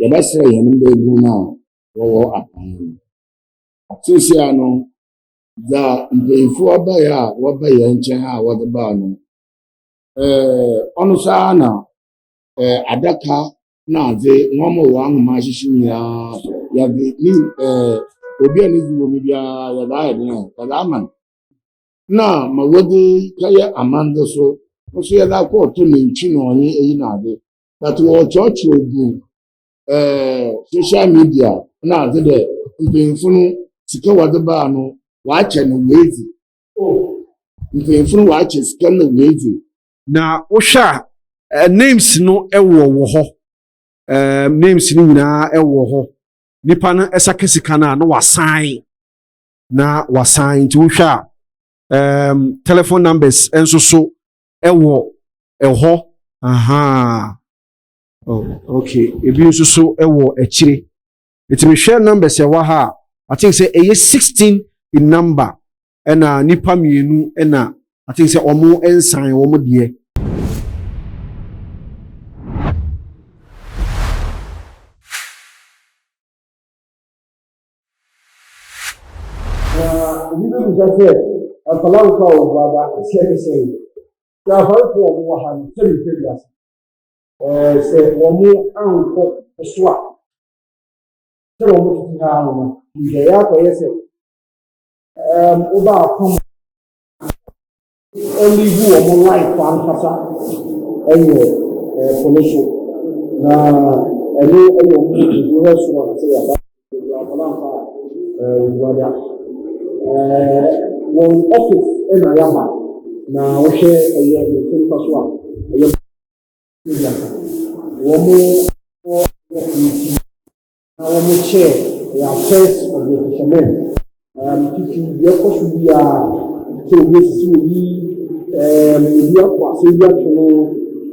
yɛbɛsrɛ yɛn mbɛgu no a wɔwɔ apan. Sisi ano dza mpanyinfoɔ bɛyɛ a wɔbɛ yɛn nkyɛn a wɔde baa no ɔno saa na adaka na adze wɔn a wɔn ahoma ahyehyɛ nyinaa yɛde ne obi a ne di wɔ mu biara yɛde ayɛ den a yɛde ama no na ma wɔde kɛyɛ amande so nso yɛde akɔ ɔtɔ ne ntwi na ɔnye eyi na ade but wɔkyerɛkyerɛ gu social media na adze dɛ mpanyinfo no sika wɔde baa no wakyɛ no wezi mpanyinfo no wakyɛ sika no wezi. Na wohwɛ a names no wɔ hɔ names no nyinaa wɔ hɔ nipa no ɛsaka sika no a na wasan nti wohwɛ a telephone numbers nso so wɔ ɛhɔ okay ebi nso so wɔ akyire nti mehwɛ numbers ɛwɔ ha a I think say ɛyɛ 16 in number ɛna nipa mmienu ɛna I think say ɔmo nsan wɔn deɛ. Ebi bɛ bisa sɛ akwalanka wɔ buada aseɛ kɛse yi sɛ afarefo wɔn wɔ ha no sɛ nipa bi ase sɛ wɔn ankɔ so a sɛ wɔn tete ha no nhwɛeɛ akɔyɛ sɛ woba apam only who wɔn life ankasa ɛyɛ pɔne so na ɛno ɛyɛ wɔn ɛwɔ restaurant sɛ yɛaba akwalanka buada wɔn office ɛna yaba na wɔhwɛ ɛyɛ ɛyɛ nipa so a ɛyɛ wɔn na wɔn kyɛ ɛyɛ affairs of the fishermen titi deɛ kɔ so bi a sɛ obi esisi obi ebi akɔ ase bi ato no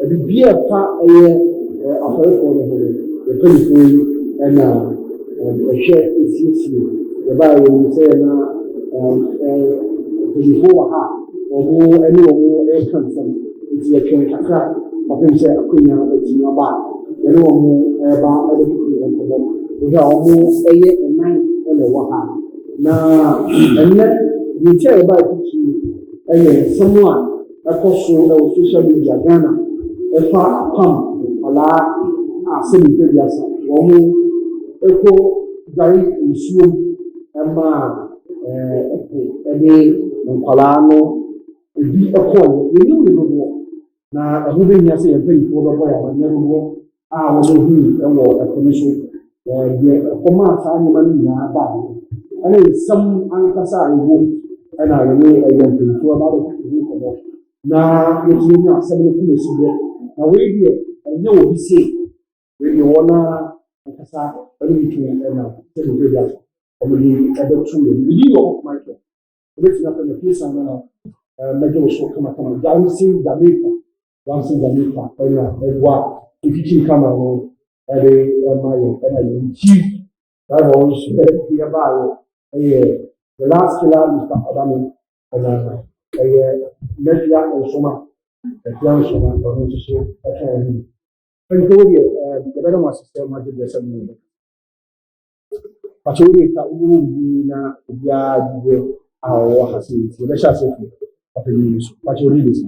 ebi bi ɛfa ɛyɛ afɔrefoɔ no ho mpanyinfoɔ yi ɛna ɛhwɛ esiesie yɛbaa yɛn sɛ na mpanyinfoɔ wɔ ha wɔn ɛne wɔn ɛka nsɛm nti yɛtwɛn kakra wɔpem sɛ akonnwa atumi aba a ɛne wɔn ɛba ɛde tutu nkɔmmɔ wɔhwɛ a wɔn ɛyɛ ɛnan ɛna ɛwɔ ha na ɛnɛ deɛ nkyɛn a yɛbaa tutu ɛyɛ nsɛm a ɛkɔ so ɛwɔ social media Ghana ɛfa apam alaa a sɛ nipa bi asa wɔn ɛkɔ dware nsuo ɛma ɛpo ɛde nkwalaa no ebi ɛkɔɔ yɛnim ne dodoɔ na ɛho bɛhia sɛ yɛn mpanyinfoɔ bɛbɔ yɛ amanneɛ dodoɔ a wɔbɛhu ɛwɔ ɛpo no so deɛ ɛkɔm a saa nneɛma no nyinaa baa no ɛne nsɛm ankasa a ɛwɔ ɛna yɛne ɛyɛ mpanyinfoɔ ɛba bɛtutu ho nkɔmmɔ na yɛtumi nya asɛm no kum asi deɛ na wei deɛ ɛnyɛ wɔ bi sei wei deɛ wɔn a ankasa ɛne mutu ɛna sɛ nipa bi aso ɔmɔde ɛbɛtu yɛ biribi wɔ hɔ kuma kyɛ ɛbɛtumi apɛ na pie san no mɛgye wo so kamakama Jansen Jamaica ɛna ɛboa efikyiri kama no ɛde ɛma yɛ ɛna yɛ chief ɛna wɔn nso ɛde ɛbaa yɛ ɛyɛ the last killer Mr. Adamo ɛna ɛyɛ mɛfia nsoma ɔno nso so ɛka ɛho ɛnso wo deɛ yɛbɛdɛ mo asesɛ mo agye deɛ sɛ mo yɛ pàṣẹ wo deɛ ka wo bi na obiara dìde a ɔwɔ ha sɛ nti yɛbɛhyɛ ase fi apɛnyin yi so pàṣẹ wo deɛ si.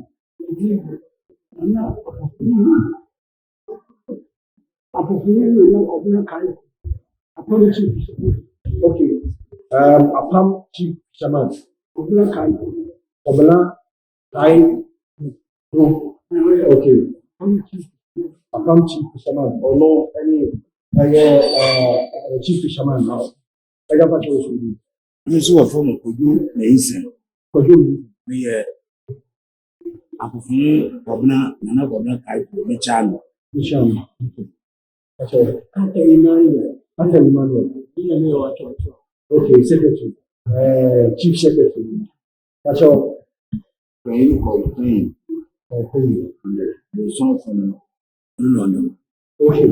Apɔfin yi na ɔbɛn kan apam chief okay apam chief shaman ɔbɛn kan ɔbɛn kan okay apam chief shaman ɔno ɛne ɛyɛ chief shaman na ɛyɛ pàṣẹ wo so bi. Ɛno nso wɔ fam Kwadwo Mɛnsa. Kwadwo Mɛnsa. Meyɛ apɔfin Kɔbena Nana Kɔbena Kai ne Kyalo. Inshallah. Okay. Ata Emmanuel. Okay, secretary. Chief secretary. That's all. Pẹ̀lú kọ̀ọ̀kan lè sọ fún un. Okay.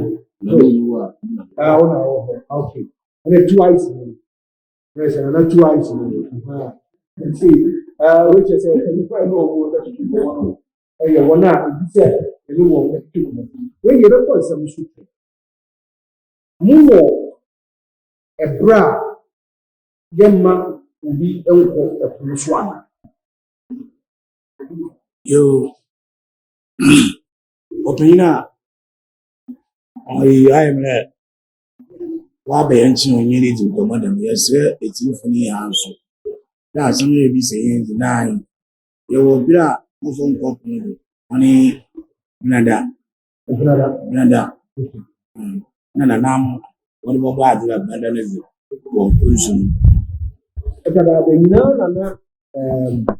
Okay. And then twice. Yes, another twice. And see, Richard said, if I know that you want to, you want to, he said, you won't let you. When you don't want some Mumo ɛberɛ a yɛmma obi nkɔ ɛpo so ana. Yo, opinion I am like, why be entering you need to come on them? Yes, sir, it's in for me also. That's something be saying denying. You will be a phone company, money, nada, nada, nam, what about bad than is it? Well, person. Ɛdada da nyinaa na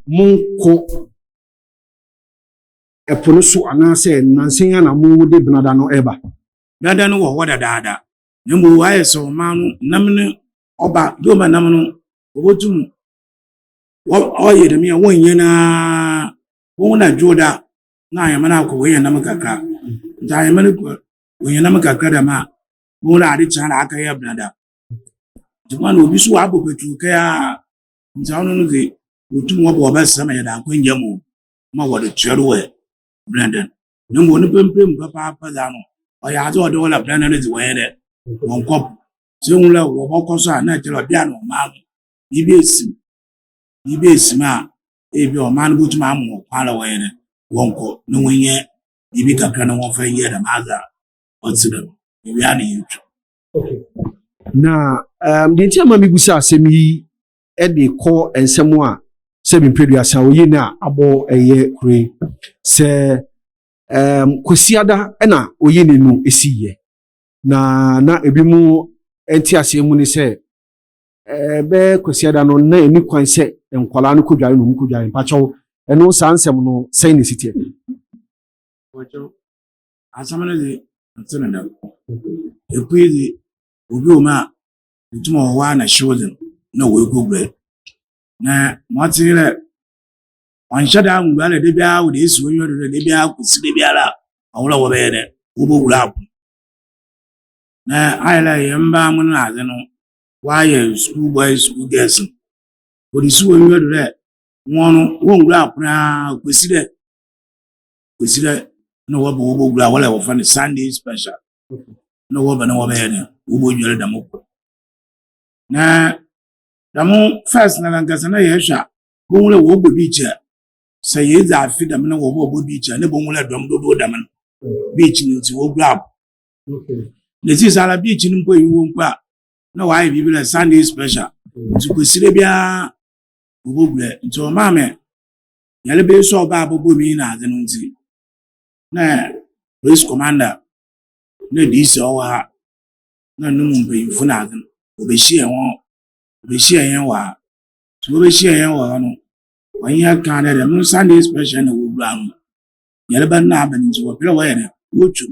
monkɔ ɛpo no so anaasɛ nansen a na mode benada no ɛba. Nada no wɔ hɔ dadaada. Na mgbe wayɛ sɛ ɔman no nam ne ɔba doma nam no wɔbɛtum ɔyɛ dɛm a wɔnyɛ na wɔn na dwo da na ayɛma no akɔ wɔyɛ nam kakra. Nti ayɛma no kɔ wɔyɛ nam kakra dɛm a wɔn na ade kyerɛ na aka yɛ benada. Nti wɔn na obi so wabɔ petu kaya nti ɔno no de wɔtum wɔbɔ ɔbɛsɛm yɛ da akɔnyɛ mu ma wɔde kyerɛ wɔ benada. Na mgbe onipa mpem papaapa da no ɔyɛ adze ɔde wɔla benada no de wɔyɛ dɛ wɔn kɔp sɛ wɔn la wɔbɔkɔ so a na kyerɛ ɔbea na ɔman no yibi esim a ebi ɔman no botum amu ɔkwan la wɔyɛ dɛ wɔn kɔ na wɔnyɛ yibi kakra na wɔn fɛ yɛ dɛm adze a ɔte dɛm ewia na yɛtwa. Na deɛ nti ama mebusa asɛm yi ɛde kɔ nsɛm a sɛ mpeduasa oyi na abɔ ɛyɛ kure sɛ Kwesiada ɛna oyi ne no esiyɛ. Na ebi mu enti asɛm mu ne sɛ bɛ Kwesiada no na eni kwan sɛ nkwala no kodware no mu kodware mpakyɛw ɛno saa nsɛm no sɛn ne sitie. Wɔkyɛw asɛm no de ntena dɛm. Epui de obi o ma ntuma ɔwɔ na hyew na wɔekɔbrɛ. Na mɔte dɛ ɔnhyɛ da ngua na de bia wo de esi onyo de bia kusi de biara awora wo bɛyɛ dɛ wo bɔwura apo. Na ayɛla yɛmba mu no ade no wayɛ school boys school girls. Wo de si onyo de wɔn no wɔwura apo na kusi dɛ na wo bɔwura wala wo fa ne Sunday special. Na wo ba na wo bɛyɛ dɛ wo bɔwura da mo. Na damo first na lankasa na yɛhwɛ wo wura wo bɔ beach sɛ yɛdze afi dɛm na wɔbɔ beach ne bɔ wura dɔm dodo dɛm no beach no nti wo grab. Ne si sala beach no mpo yi wo mpo a na wayɛ bibi na Sunday special nti kwesire bia wo bɔwura nti o maame yɛle be so ɔba abɔbɔ mi na ade no nti na police commander na DC ɔwɔ ha na no mpanyimfo na ade no obehyia yɛn wɔ ha. So obehyia yɛn wɔ ha no wɔnyɛ kan dɛ dɛm Sunday special na wɔwura no yɛreba na aba nti wɔpɛlɛ wɔyɛ dɛ wɔtwu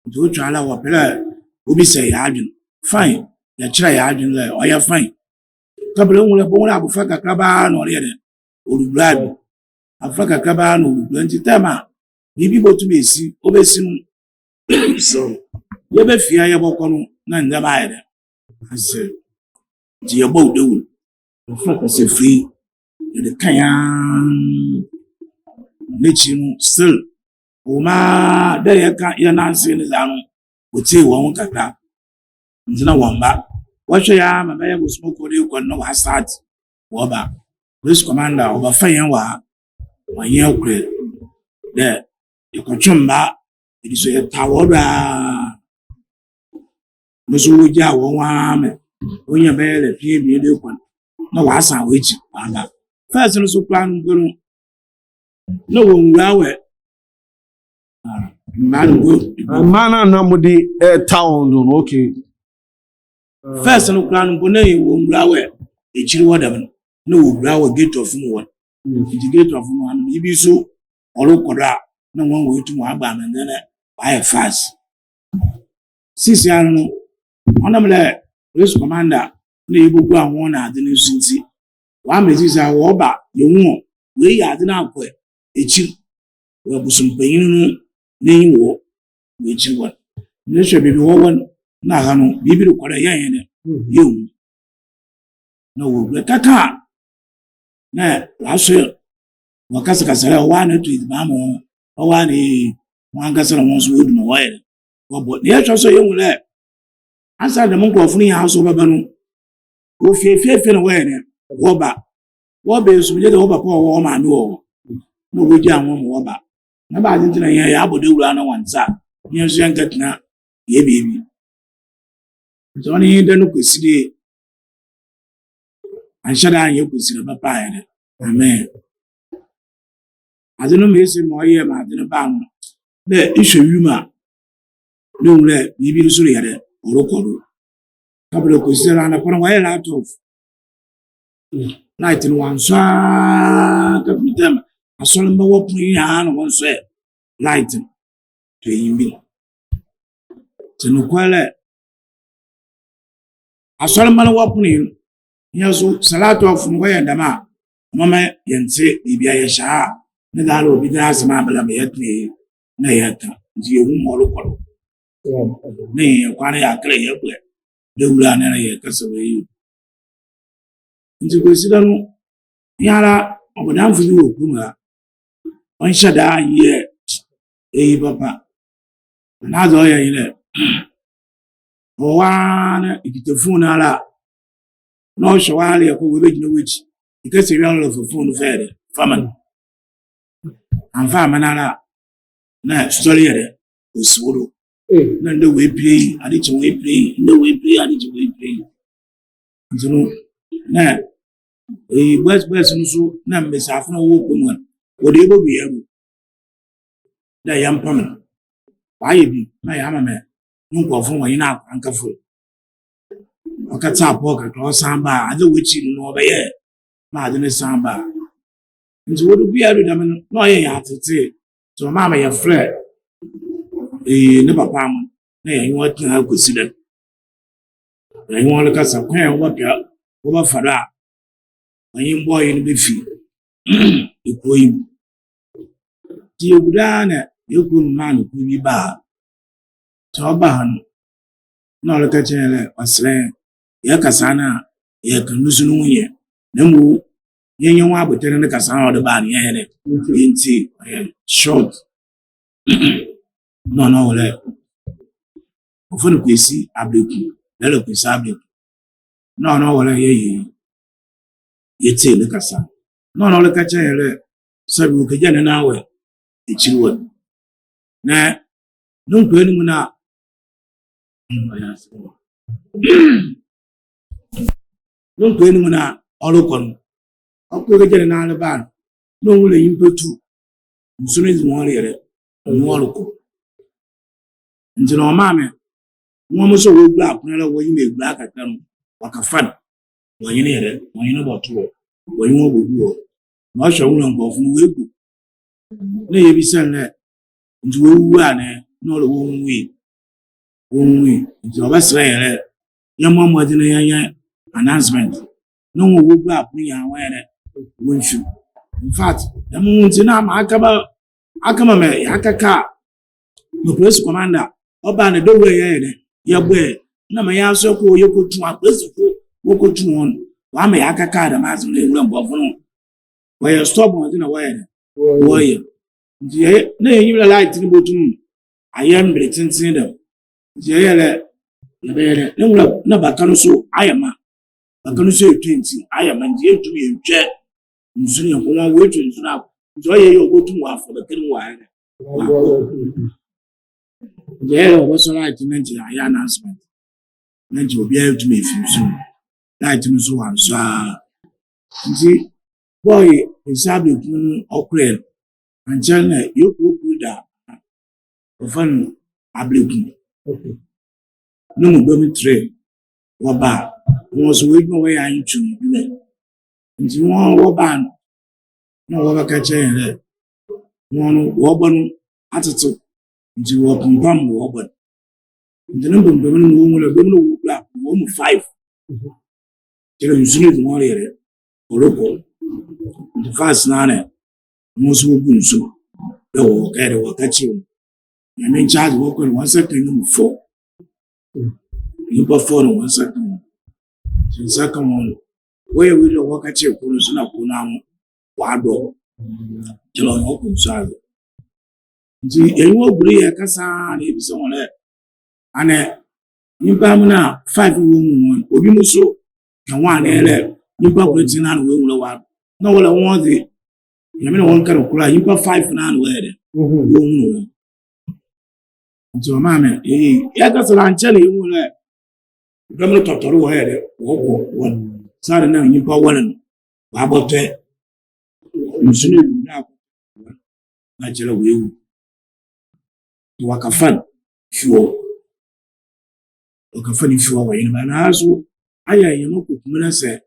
nti wɔtwu ala wɔpɛlɛ obi sɛ yɛ adwene fine yɛkyerɛ yɛ adwene lɛ ɔyɛ fine kabere nwura bɔwura abɔfra kakra baa na ɔyɛ dɛ ɔrewura bi abɔfra kakra baa na ɔrewura nti tɛm a biribi bɔtum esi obesi no so yɛbɛfia yɛbɔkɔ no na ndɛm ayɛ dɛ asɛ nti yɛbɔ odewu ɔfra kasɛ firi yɛde kanya n'ekyi no still wɔma dɛ yɛ nanse ne za no wɔtie wɔn kakra nti na wɔn ba wɔhwɛ ya ma bɛyɛ bosom kɔ de kɔ no wɔasat wɔba police commander ɔbɛfa yɛn wɔ ha wɔnyɛ korɛ dɛ yɛkɔtwe mba ɛdi so yɛta wɔ daa nso wogya wɔn waame onye bɛyɛ dɛ fie bi de kɔ na wɔasan wɔakyi aba first no so kora no no na wɔnwura wɛ Mana na mudi town no okay. First no kora no na wɔnwura wɛ ekyiri wɔ dɛm no na wɔwura wɔ gate of mu wɔ the gate of mu no ibi so ɔrekɔdɔ a na wɔn wɔetum aba amende na wɔayɛ fast sisi ano no ɔnam dɛ police commander na yɛbɛgu ahɔ na ade no nso nti wɔamɛsi sɛ wɔba yɛhu wei yɛ ade no akɔ ekyiri wɔabusumpanyin no n'enyi wɔ ekyiri wɔ ne hwɛ baabi wɔwɔ no na aha no biribi rekɔdɔ yɛn dɛ yɛhu na wɔwura kaka na wɔaso wɔkasakasa dɛ ɔwɔ na to edibam ho ɔwɔ na wɔn ankasa na wɔn nso wɔdu na wɔyɛ dɛ wɔbɔ na yɛhwɛ so yɛhu dɛ Asa da mun ko funi ya so baba no. Wo fie no we ne. Wo ba esu je de wo ba po wo ma mi wo. No go ji anwo mo wo ba. Na ba ajin na ya abodo wura na wansa. Yen so yankatina ye bebi. So ni de no kwesiri anshada an ye kwesiri papa ya de. Amen. Adeno me se mo ye ma adeno ba mo. Na isho yuma. No le bibi so ya de orokoro. Kablo kwesiri na kono wa ye la to. Night in one swa kapitem. Asole mba wo pun ya no won so light to yimbi. Tenu kwale asole mba wo pun yaso salatu of no ya dama mama yense bibia ya sha ne dalo obi da asema bala me yatne na yata ndi ehu mo lokolo ne kware ya kre ye kwe de wura na ye kasawe yi ndi ko sidanu yara obodan fu yi okuma on shada ye papa na zo ye ile o wa na ikitefun ala no shawali ya ko we gina wechi ikase ri ala for phone fere faman anfa manala na story yere osuro na ndo we play adi we play ndo we play adi we play nzunu na bus nso na mbesafo na wo komu wo de bo biaru da yampam waye bi na yama me nkofo won ina ankafo okata apoka to samba ade wechi no obeye ma ade ne samba nti wo do biaru da me no ye ya tete to mama ya fre ne papa am na ye won tan akosida ye won le kasa kwan wo ba wo ba fara ayin boy ni be fi ikoyi ti ogudana yokun man ku bi ba to ba han no le ka chele asre ya kasana ya kanusunu ye nemu yenye wa botere ne kasana o de ba ni ye nti short no le ofunu kwesi ableku le kwesi ableku no wala ye yete le kasa no le ka chele sabu ke jana nawe ichiwa na nunko ni muna nunko ni muna orokon akko ke jana na le ban no wule impetu nsuni zumori yere onworoko njino mame mo so wo gba akunle wo yi me gba akatan wakafan wo yin yere wo yin botuo wo yin wo bobuo ma sha wuna ngofun wegu na ye bisan na nti wo wu ane no le wo nwi nti obasra yere ya mo adina ya announcement no wo gba apun ya were wonchu in fact ya mo nti na ma akama me akaka no police commander oba na do we yere ya gbe na ma ya so ko yekotu apolice ko wokotu won wa ma ya akaka da ma zo le wura mbofun wa ya stop won na were wo ye na yin la light ni botum ayam bretintin da yele lebele na bakanu so ayama bakanu so 20 ayama ndi etu yetwe nsuri nko wa wetu nsuna njo ye yo botum wa afọ bekenu wa ene yele wo so light na nji aya announcement na nji obi etu me fi light no so wa so nji boy isabe kun okrel anjana yoku da ofan ableku no mo be tre wo ba won so we no we an chu bi nti won wo ba no wo ba ka che re won wo bo no atete nti wo pumpam wo bo nti no bo no wo le bo no wo bla wo mu 5 kero yusuni mo re oroko nti fast na ne mo so bu nso e wo ka re wo ka chi and in charge work on 1 second number 4. You perform 1 second. The second one, where we don't work at your corners and up on Wado. Till on open side. The will be a casa, if someone and Nipa mu na 5 wo mu obi mu so ka wa na ele nipa ko tin na we mu wa na wala won de ya me na won kan kura nipa 5 na na we de wo mu nti ma me ya ka so lan chele mu le dum totoro wo de wo ko won sare na nipa wala no ba bote musuni na ko na chele we wu wakafan shuo okafani fiwa wa yin bana so aya yin ko kuma se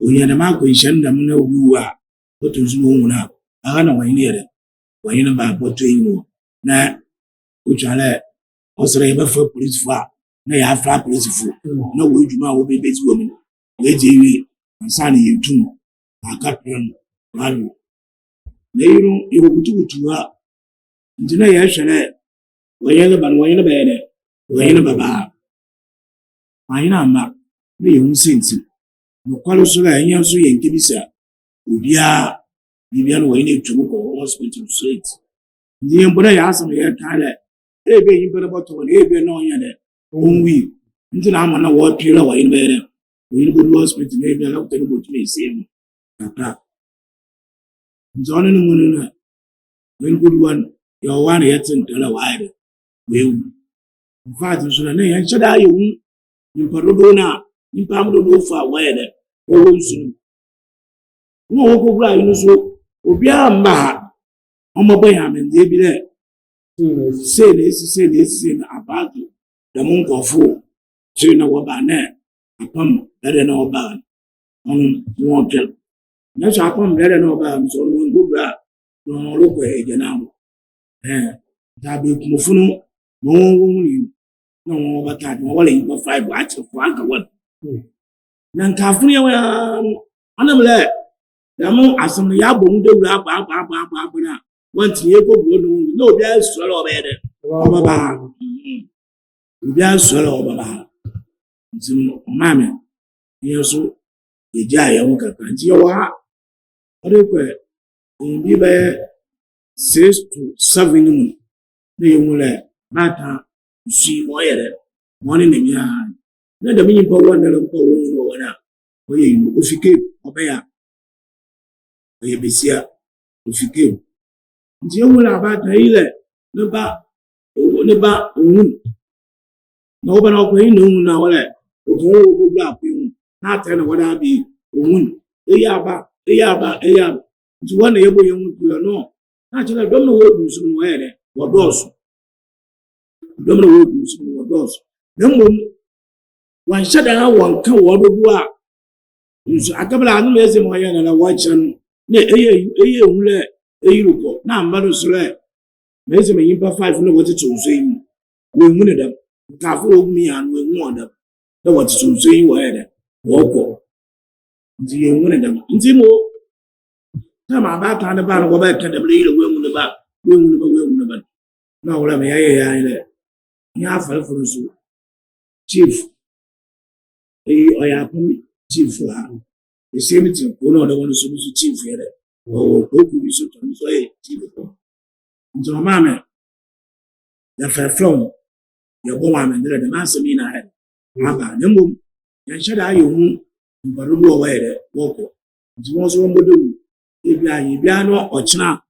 oyin da ma ko shan da mun wuwa wato zuwa muna aga na wani ne wa yin ba boto yin na o chale o sere ba fa police fa na ya fa police fu na wo juma wo be bezi wo mu we je wi ansa ne yitum aka pren walu ne yiru iro kutu wa ndina ya hwele wa yin ba yene wayina baba wayina ma ne yun sinti no kwalo so la enya so yen kebisa obia bibia no wayina etumu ko hospital straight ndi mbona ya asam ya kale ebe yin bana boto ne ebe no nya de onwi ndi na ama na wo pira wayina bere wayina go hospital ne ebe na ko go tumi sim kaka nzone no munu na when good one your one yetin dala wayre wewu mfati sura ne yan chada yewu nimpa dodo na nimpa amdodo fa wayede wo nsunu wo ko bra yin so obi amba omo ban ya mende bi le se na abatu da mun kofo se na wo ba ne apam dare na oba on wo kel na so apam dare na oba so wo go bra no ro ko e jana mo da be kumufunu mo wo ni no wo bata no wala yin 5 wa che ko aka wa nan ka funu ya anamle da mo asam ya bo mu dewura ba na wanti ye ko bo no bi aso la obede obaba bi aso la obaba nti mama yeso eja ya wo kaka nti yo wa ore ko bi be 6 to 7 mu ne yumule mata si moyere moni ne mia na da minyi pawo na ko wo wana oye ofike obeya oye besia ofike nti yumule abata ile ne ba ohun na oba na ko yin ohun na wala o ko wo gba pe ohun na ta na wada bi ohun eya nti wana yebo yun no na chela dom no wo du so no ere wo doso dom no wo du so no wo doso nemmom wan shada wan ka wo dodo a nso akabla anu meze mo yana na wachan ne eye hunle eyiruko na mbado sure meze me yimpa 5 no wote tunso yi wo mu ne da ka fo ogumi ya no ehu oda da wote tunso yi wo ere wo ko ndi ye mu ne da ndi mo tama ba ta ne ba no ba ta da bile wo mu ne ba na wala me ya ile ya fa fo so chief oya pumi chief ha the same thing ko no da won so chief here o ko ku so to so chief ko nzo mama ya fa from ya bo wa me ndere de ma se mi na he aba nyembo ya shada ayu mbaro do wa here woko nzo so mbodo ebi ayi bia no ochina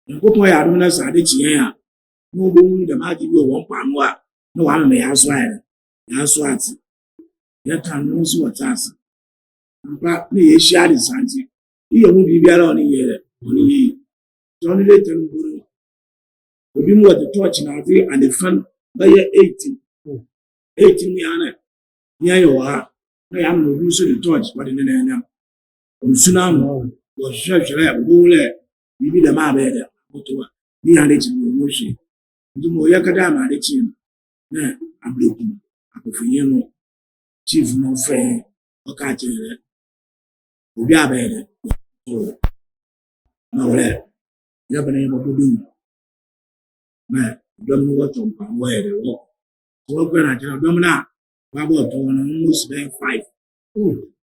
nkopo ya ru na sa de chiyen ya no bo mu de ma di bi o won pa no a no wa me ya so here ya so ati ya kan no so watasa mpa ne ye share santi iye mu bibiara oni yere oni yi Johnny later nguru obi mu at torch na ati and the fan by 18 ya na ya yo ha na ya mu bi so the torch but ne na nsuna mo wo hwehwere bule bibi da ma be da otowa ni ya lechi mo shi ndumo ya kada ma lechi na ableku akofunye no chief no fe oka chere obi abere na wale ya bana yebo bodu na dom no wato pa were wo so ko na chere dom na ba bo to no almost 5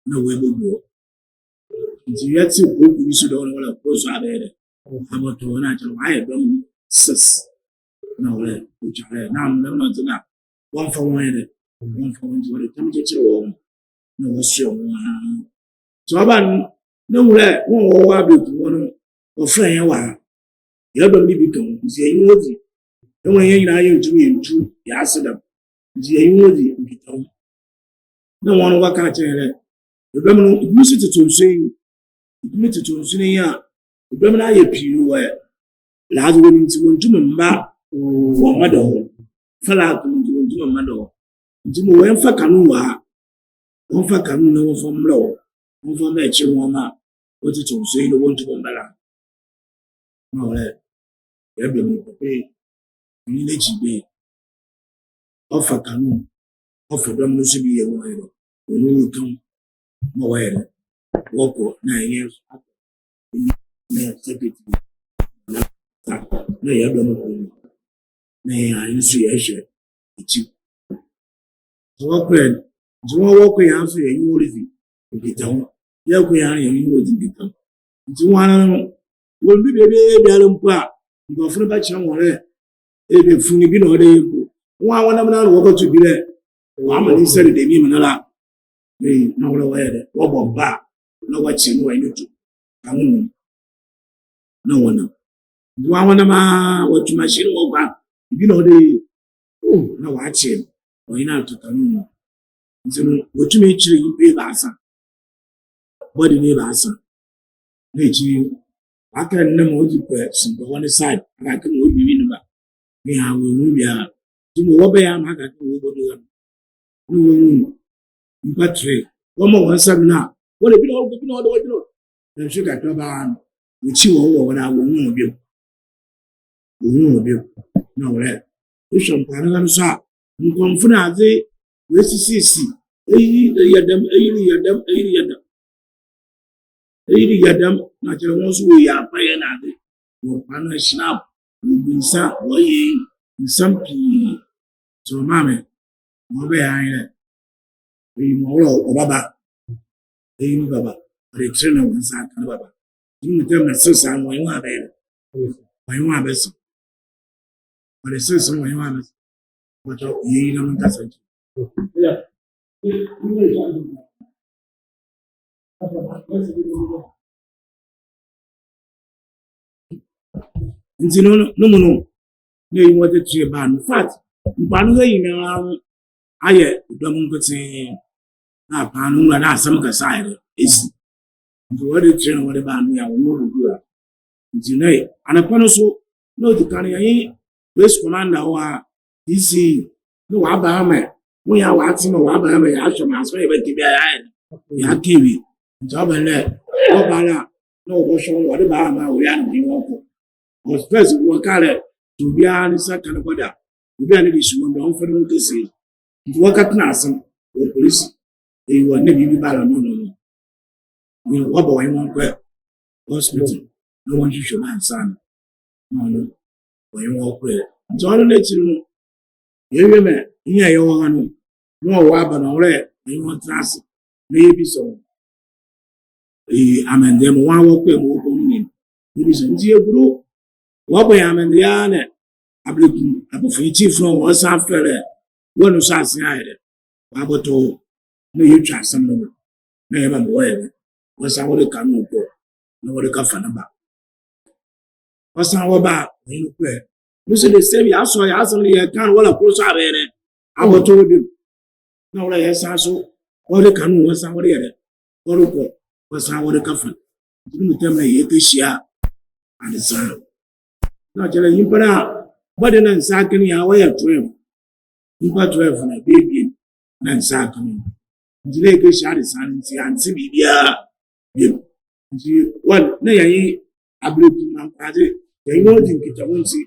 na we bodu nti yati ogu bisu do wala ko so abere abo to na chere wa ye dom 6 na wale o chere na mo na wɔmfa wɔn yɛ dɛ wɔmfa wɔn nti wɔde tam kyekyere wɔn na wɔsoɛ wɔn ara nti ɔba no na wura wɔn a wɔwɔ abɛku hɔ no wɔfrɛ yɛn wɔ ha yɛdɔm de bi ka ho nti yɛyi wɔn di na wɔn yɛn nyinaa yɛntumi yɛntu yɛase dɛm nti yɛyi wɔn di nkita ho na wɔn no wɔka kyerɛ dɛ ɛbɛm no ebi nso tete nsuo yi ebi tete nsuo yi a ɛbɛm no ayɛ pii wɔ laadze wɔn nti wɔntumi mma wɔn mma da hɔ falaako nti wɔntumi mma da hɔ nti mo wɔmfa kanu wɔ ha wɔmfa kanu na wɔmfa mmra hɔ wɔmfa mmra akyire wɔn a wɔtete nsuo yi na wɔntumi mmra na wɔyɛ yɛbɛm no pɛpɛ ɛni n'akyi bɛ ɔfa kanu ɔfa dɔm no so bi yɛ wɔn yɛ dɛ wɔn wɔ kam na wɔyɛ dɛ wɔkɔ na ɛyɛ na sɛkɛtiri na yɛdɔm no kɔ na yɛn ayɛ nso yɛhyɛ akyi nti wɔkɔ yɛn nso yɛn wɔ redi nkita ho yɛkɔ yɛn ano yɛn wɔ di nkita ho nti wɔn ano no wɔn bi biara mpo a nkurɔfo no bɛkyerɛ wɔn dɛ ebi funu bi na ɔde yɛ mpo wɔn a wɔnam na wɔkɔto bi dɛ wɔama ne nsa deda mi mu na la na wɔn wɔyɛ dɛ wɔbɔ mba na wɔkyerɛ no wɔyɛ no to ahono na wɔnam nti wɔn a wɔnam a wɔto machine wɔ kwa bi na ɔde na wɔakyerɛ no wɔyɛ no atota no mu nti no wɔtumi kyerɛ yipa ebaasa bɔde ne ebaasa na akyiri aka nnam a wɔde pɛ simpɔwɔ ne side aka ma wɔde bi no ba ne ha wɔn mu biara nti mo wɔbɛyɛ ama aka ma wɔbɛdo ha no wɔn mu nipa tere wɔn ma wɔn nsam na wɔde bi na wɔde na nhwɛ kakra baa no wɔkyi wɔn wɔ wɔn a wɔn mu bi na wɔrɛ ehwɛ mpaano no so a nkɔmfo na adze wɔasisisi eyi yɛ dɛm na kyerɛ wɔn nso wɔyɛ apayɛ na adze wɔ paano ahyina wɔgu nsa wɔyɛ nsɛm pii nti ɔmaame ma ɔbɛyɛ ayɛ dɛ eyi ma ɔwɔ ɔbaba eyi ne baba ɔde kyerɛ na wɔn nsa aka ne baba eyi mu tɛm na sesa no wɔyɛ wɔn abɛyɛ wɔyɛ wɔn abɛsa ɔde sesa no wɔyɛ wɔn abɛsa wɔtɔ yɛyi na mo nkasa nkyɛn. Nti no mu no na eyi wɔde tue baa no fact mpaano hɔ nyinaa ayɛ dɔm nkotee na paano nwura na asɛm kasa ayɛ dɛ esi nti wɔde tue na wɔde baa no yɛ wɔn ɔgugu a nti na anapa no so na odi kan yɛn police commander hɔ a dc na waba ama wɔn yɛ wate na waba ama yɛ ahwɛ ma asɔ yɛ bɛti bi ayɛ yɛ akewi nti ɔbɛ lɛ ɔbaa na ɔbɛhwɛ wɔde baa ama wɔyɛ ano yi wɔkɔ ɔspɛs wɔkaalɛ obiara ne nsa ka no kɔda obiara ne de hyɛ wɔn bɛ wɔn fɛn mu kɛseɛ nti wɔka tena asɛm wɔ polisi eyi wɔ ne biribi baara no wɔbɔ wɔn wɔn kɔ hospital na wɔn hwehwɛ wɔn ansa no na ɔno wɔn wɔn kɔ nti ɔno n'akyiri no yɛwie mɛ ihe a yɛwɔ ha no na ɔwɔ aba na ɔwɔ yɛ wɔn tena ase na yɛ bi sɔ amandɛ mu wɔn a wɔkɔ mu wɔkɔ mu nim ebi sɔ nti eburo wɔbɔ yɛ amandɛ ya na abiriku abɔfo ekyiifo no wɔn san fɛrɛ wɔn no so ase ayɛ dɛ wɔabɔtɔ na yɛtwa asɛm no na yɛ ma wɔyɛ dɛ wɔn san wɔde ka no kɔ na wɔde ka fa ne ba wɔn san wɔba wɔn no kɔ nso de sɛ bi asɔ yɛ asɛm no yɛ kan wɔla koro so abɛyɛ dɛ abɔtɔ bi na wɔla yɛ san so wɔde ka no wɔn san wɔde yɛ dɛ wɔde kɔ wɔn san wɔde ka fa nti mu tɛm na yɛ kɛhyia adesan na kyerɛ nyimpa na wɔde na nsa aka no yɛ a wɔyɛ 12 nyimpa 12 na beebie na nsa aka no nti na yɛ kɛhyia adesan nti ante biribiara biem nti wɔn na yɛyi abirɛku na nkwaade yɛyi na ɔdi nkitaho nti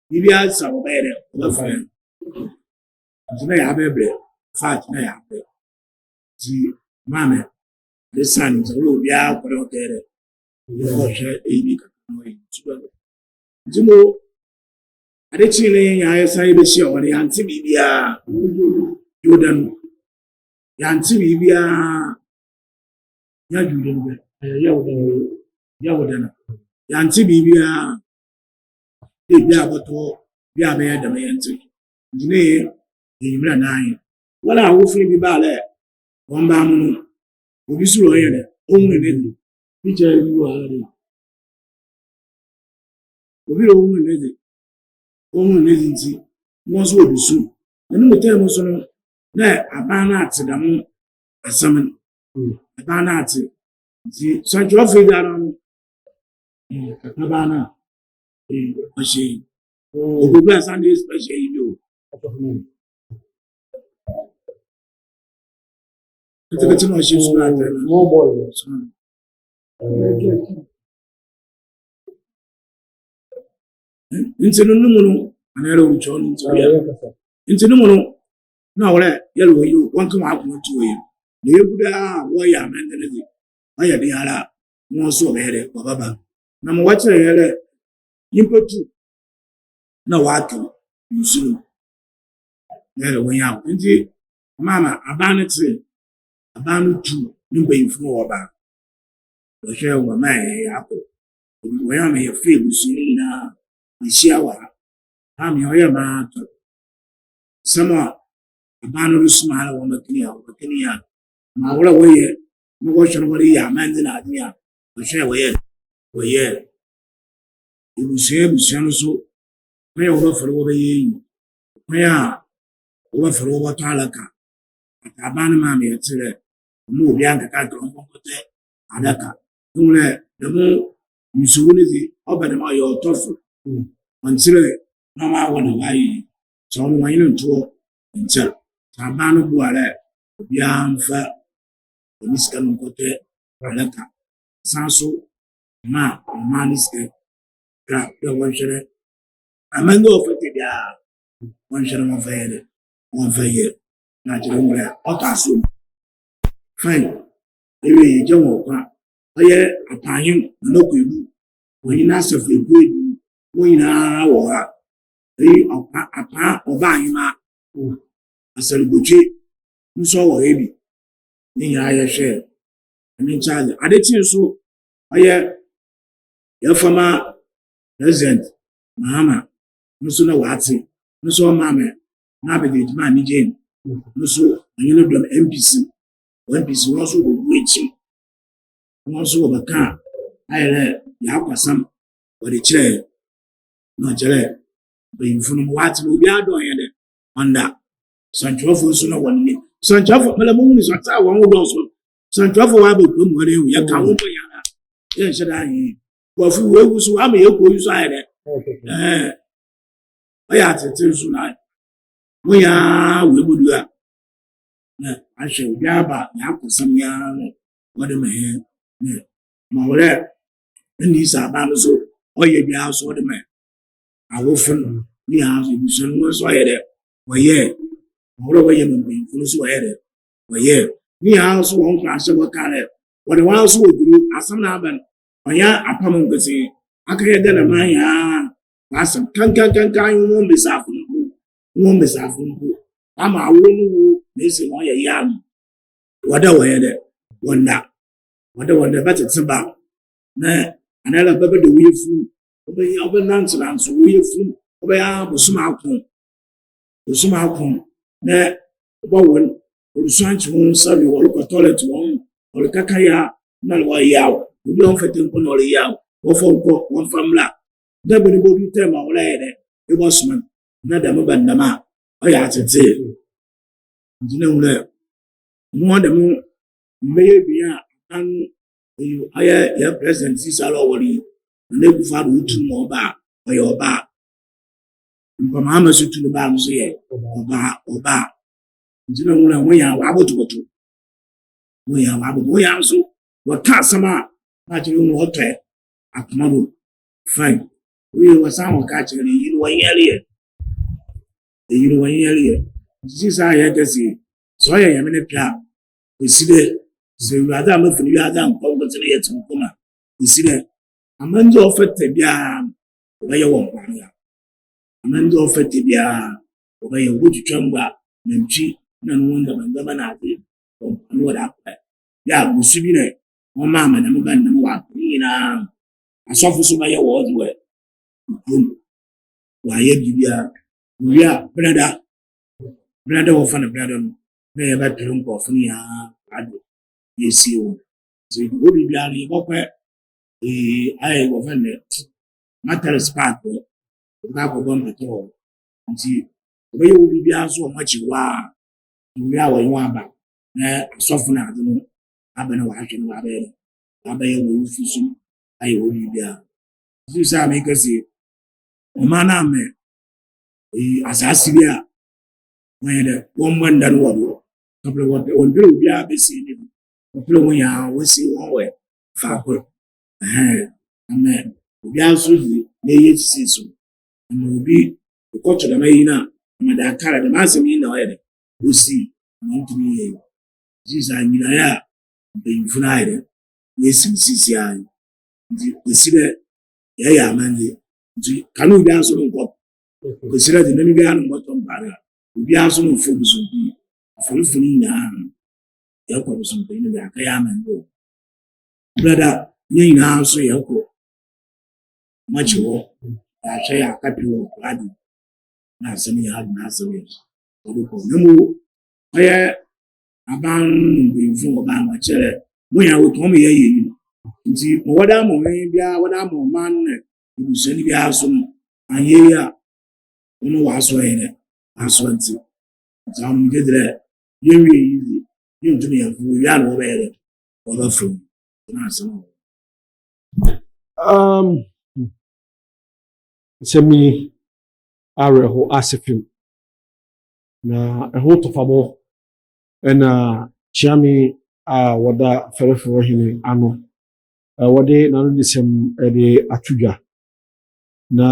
biribiara sa wɔbɛyɛ dɛ wɔbɛfa yɛn nti na yɛ abɛbrɛ fact na yɛ abɛ nti maame de san nti wɔn obiara kɔrɔ ɔkɛɛ dɛ wɔhwɛ eyi bi kakra na ɔyɛ nti bɛbɛ nti mo ade kyerɛ na yɛn ayɛ san yɛbɛhyia wɔn yɛante biribiara yoda no yɛante biribiara yɛadwiri no bɛ yɛwoda no yɛante biribiara ebi abɔtɔ bi abɛyɛ dɛm yɛnte nti ne enyimira nan wala awofiri bi ba le won ba mu no obi suro yɛ dɛ ohun ne di picture bi wa de obi ohun ne di nti won so obi su ɛno mo tell mo so no na aban na ate da mo asam aban na ate nti sancho afida no aban na ɔhyɛ obi bla Sunday special yi o Ete na ɔhyɛ su na ate na Small boy. nti no mu no anara o chɔ no nti no mu no na wala yɛle wɔ yi wɔn ka wɔn akoma to wɔ yi na eguda a wɔyɛ amanda no de wɔyɛ de ara wɔn so ɔbɛyɛ dɛ wɔbaba na mo wɔkyerɛ yɛ dɛ nyimpa tu na wɔato nsu no na yɛle wɔn yɛ awo nti maama aban no tiri aban no tu ne mpanyinfo no wɔ ba wɔhwɛ wɔn ma yɛ akɔ wɔn yɛ ama yɛ fɛ ebusu no nyinaa ehyia wɔ ha maame ɔyɛ maa to sɛm a aban no resoma ara wɔn makini a ma wɔn a wɔyɛ na wɔhwɛ no wɔde yɛ amande na ade a wɔhwɛ wɔyɛ ebusua no so kwan a wɔbɛfɔre wɔbɛyɛ yi kwan a wɔbɛfɔre wɔbɛtɔ alaka aban no maame yɛ tere ɔmo obi ankeka nkeka ɔmo nkɔtɛ adaka ehun dɛ dɛm nsuo no de ɔbɛ dɛm ɔyɛ ɔtɔfo ɔnkyerɛ na ɔmo awɔ na wɔayɛ sɛ ɔmo wɔnye no ntoɔ nkyɛn aban no bu ara obiara mfa ɔmo sika no nkɔtɛ adaka san so ma ɔmo ne sika ka dɛ wɔnhwɛrɛ amande ɔfɛte biara wɔnhwɛrɛ wɔn fɛ yɛ dɛ wɔn fɛ yɛ na kyerɛ wɔn a ɔtɔ aso fine ewie yɛ gye wɔn kwa ɔyɛ apanyin na ɔkɔ edu wɔn nyinaa asɛfo egu edu wɔn nyinaa wɔ ha eyi apa ɔbaa nyima asɛribotwe nso wɔ ha bi ne nyinaa yɛhwɛ ɛne nkyɛn ade kyi nso ɔyɛ yɛfama president mahama nso na wate nso ɔmaame na abɛde edwuma ne gye nso ɔnyɛ no dɔm MPC wɔn nso wɔ bu ekyi wɔn nso wɔ bɛka ayɛ dɛ yɛakwasam wɔde kyerɛ na ɔkyerɛ bɛyimfo no wate na obi adɔ yɛ dɛ ɔnda santwerɛfo nso na wɔn ne santwerɛfo mɛlɛ mo hu sɛ ɔtaa wɔn ho dɔɔso santwerɛfo wɔ abɛ kurom hɔ ehu yɛka ho bɔ yɛn a yɛnhyɛ da ahe wɔfi wɔegu so ama yɛkuro yi so ayɛ dɛ ɔyɛ atete nso na mo yaa wɔebudu a na ahwɛ obi aba yɛakwasam yaa no wɔde ma yɛn na ma wɔrɛ ɛnni sɛ aban no so ɔyɛ biara so ɔde ma awofo no ne yaa so ebusua no nso ɔyɛ dɛ wɔyɛ wɔrɛ wɔyɛ ma mpanyinfo no so wɔyɛ dɛ wɔyɛ ne yaa so wɔn kora ahyɛ wɔka dɛ wɔde wɔn aso wɔ duro asɛm na aba no ɔyɛ apam nkɛse aka yɛ dɛ na man yaa asɛm kankankankan wɔn mbɛsaafo mpo ama awo no wo na esi wɔn yɛ yaa no wɔda wɔyɛ dɛ wɔnda wɔda bɛtete ba na anara bɛbɛ de woyɛ funu ɔbɛnantenanso woyɛ funu ɔbɛyɛ bosom ako na wɔwɔn olusuankye wɔn nsa bi wɔrekɔ toilet wɔn ɔrekaka ya na wɔyɛ awo obi a ɔmfɛte nkɔ na ɔreyɛ awo wɔfɔ nkɔ wɔmfa mmra na bɛ ne bɔ bi tɛm a wɔreyɛ dɛ ɛbɔ soma na dɛm bɛ nnam a ɔyɛ atete nti na nwura mo dɛm mmɛyɛ bi a an ayɛ yɛ president sisalo ɔwɔre na egu fa do tu mu ɔbaa ɔyɛ ɔbaa mpama so tu no baa no so yɛ ɔbaa nti na nwura wɔn yɛ wabotoboto wɔn yɛ nso wɔka asɛm a na kyerɛ wɔn ɔtɔ akoma do fine wɔyɛ wɔsan wɔka kyerɛ ne yiri wɔn yɛreɛ nti saa yɛ kɛse sɛ ɔyɛ yɛm ne pɛ a esi dɛ sɛ wurade a mafiri wiade a nkɔ nkɔtɛ no yɛ te nkɔma esi dɛ amande ɔfɛtɛ biara wɔbɛyɛ wɔn kwan ya amande ɔfɛtɛ biara wɔbɛyɛ wɔtwitwa mbɔ nantwi na no wɔn ndabandaba na ade wɔn kwan wɔde akɔ ya busu bi na wɔn ma amanam ba nam wɔ akɔ nyinaa asɔfo so bɛyɛ wɔn de wɔ kurom wɔayɛ biribiara wia brada brada wɔ fa no brada no na yɛbɛpere nkɔɔfo no yɛa ado yɛsie wo nti wɔ biribiara no yɛbɔkɔ ayɛ wɔfa no Materis Park hɔ yɛbɛkɔ akɔbɔ mpɛtɛ hɔ nti wɔbɛyɛ wɔ biribiara so wɔ makyi hɔ a nwura a wɔnyɛ aba na asɔfo no ade no aba na wɔahwɛ no wabɛyɛ wɔ wofi so ayɛ wɔ biribiara nti sɛ a meka sɛ ɔma no amɛ asase bi a wɔyɛ dɛ wɔmmɔ nda no wɔ do kapere wɔmpere obiara bɛsie ne mu wɔpere wɔn yɛa wɔsie wɔn wɔ faakoro amɛ obiara nso de na ɛyɛ sisi so ama obi kɔtɔ dɛm ayi no a ama de akara dɛm asɛm yi na ɔyɛ dɛ osii na ntumi yɛ sisa nyinaeɛ a mpanyimfo no ayɛ dɛ wɔasim sisi ayɛ nti kwesi dɛ yɛyɛ amande nti kane obiara nso no nkɔ kwesi dɛ de nane biara no mmɔtɔ mpare a obiara nso no mfo busompi aforifo no nyinaa yɛkɔ busompi no de aka yɛ amande o brada yɛn nyinaa nso yɛkɔ makyi hɔ yɛahwɛ yɛ akapi wɔ kwade na asɛm yɛ ade na asɛm yɛ ɔde kɔ na mu ɔyɛ aban mpanyimfo wɔ ban wakyerɛ mo yɛ wotɔn mo yɛyɛ yi nti mo wɔda mo hɛn biara wɔda mo man na ebusua ni biara so no anyɛ yi a ɔno wɔaso yɛ dɛ aso nti ɔmo gye dɛ yɛwie yi di yɛntumi yɛn fo wia na wɔbɛyɛ dɛ wɔbɛfo na asɛm sɛmi awerɛho asefim na ɛho tɔfabɔ ɛna kyiame a wɔda fɛrɛfɛrɛ hene ano wɔde n'ano de sɛm ɛde ato dwa na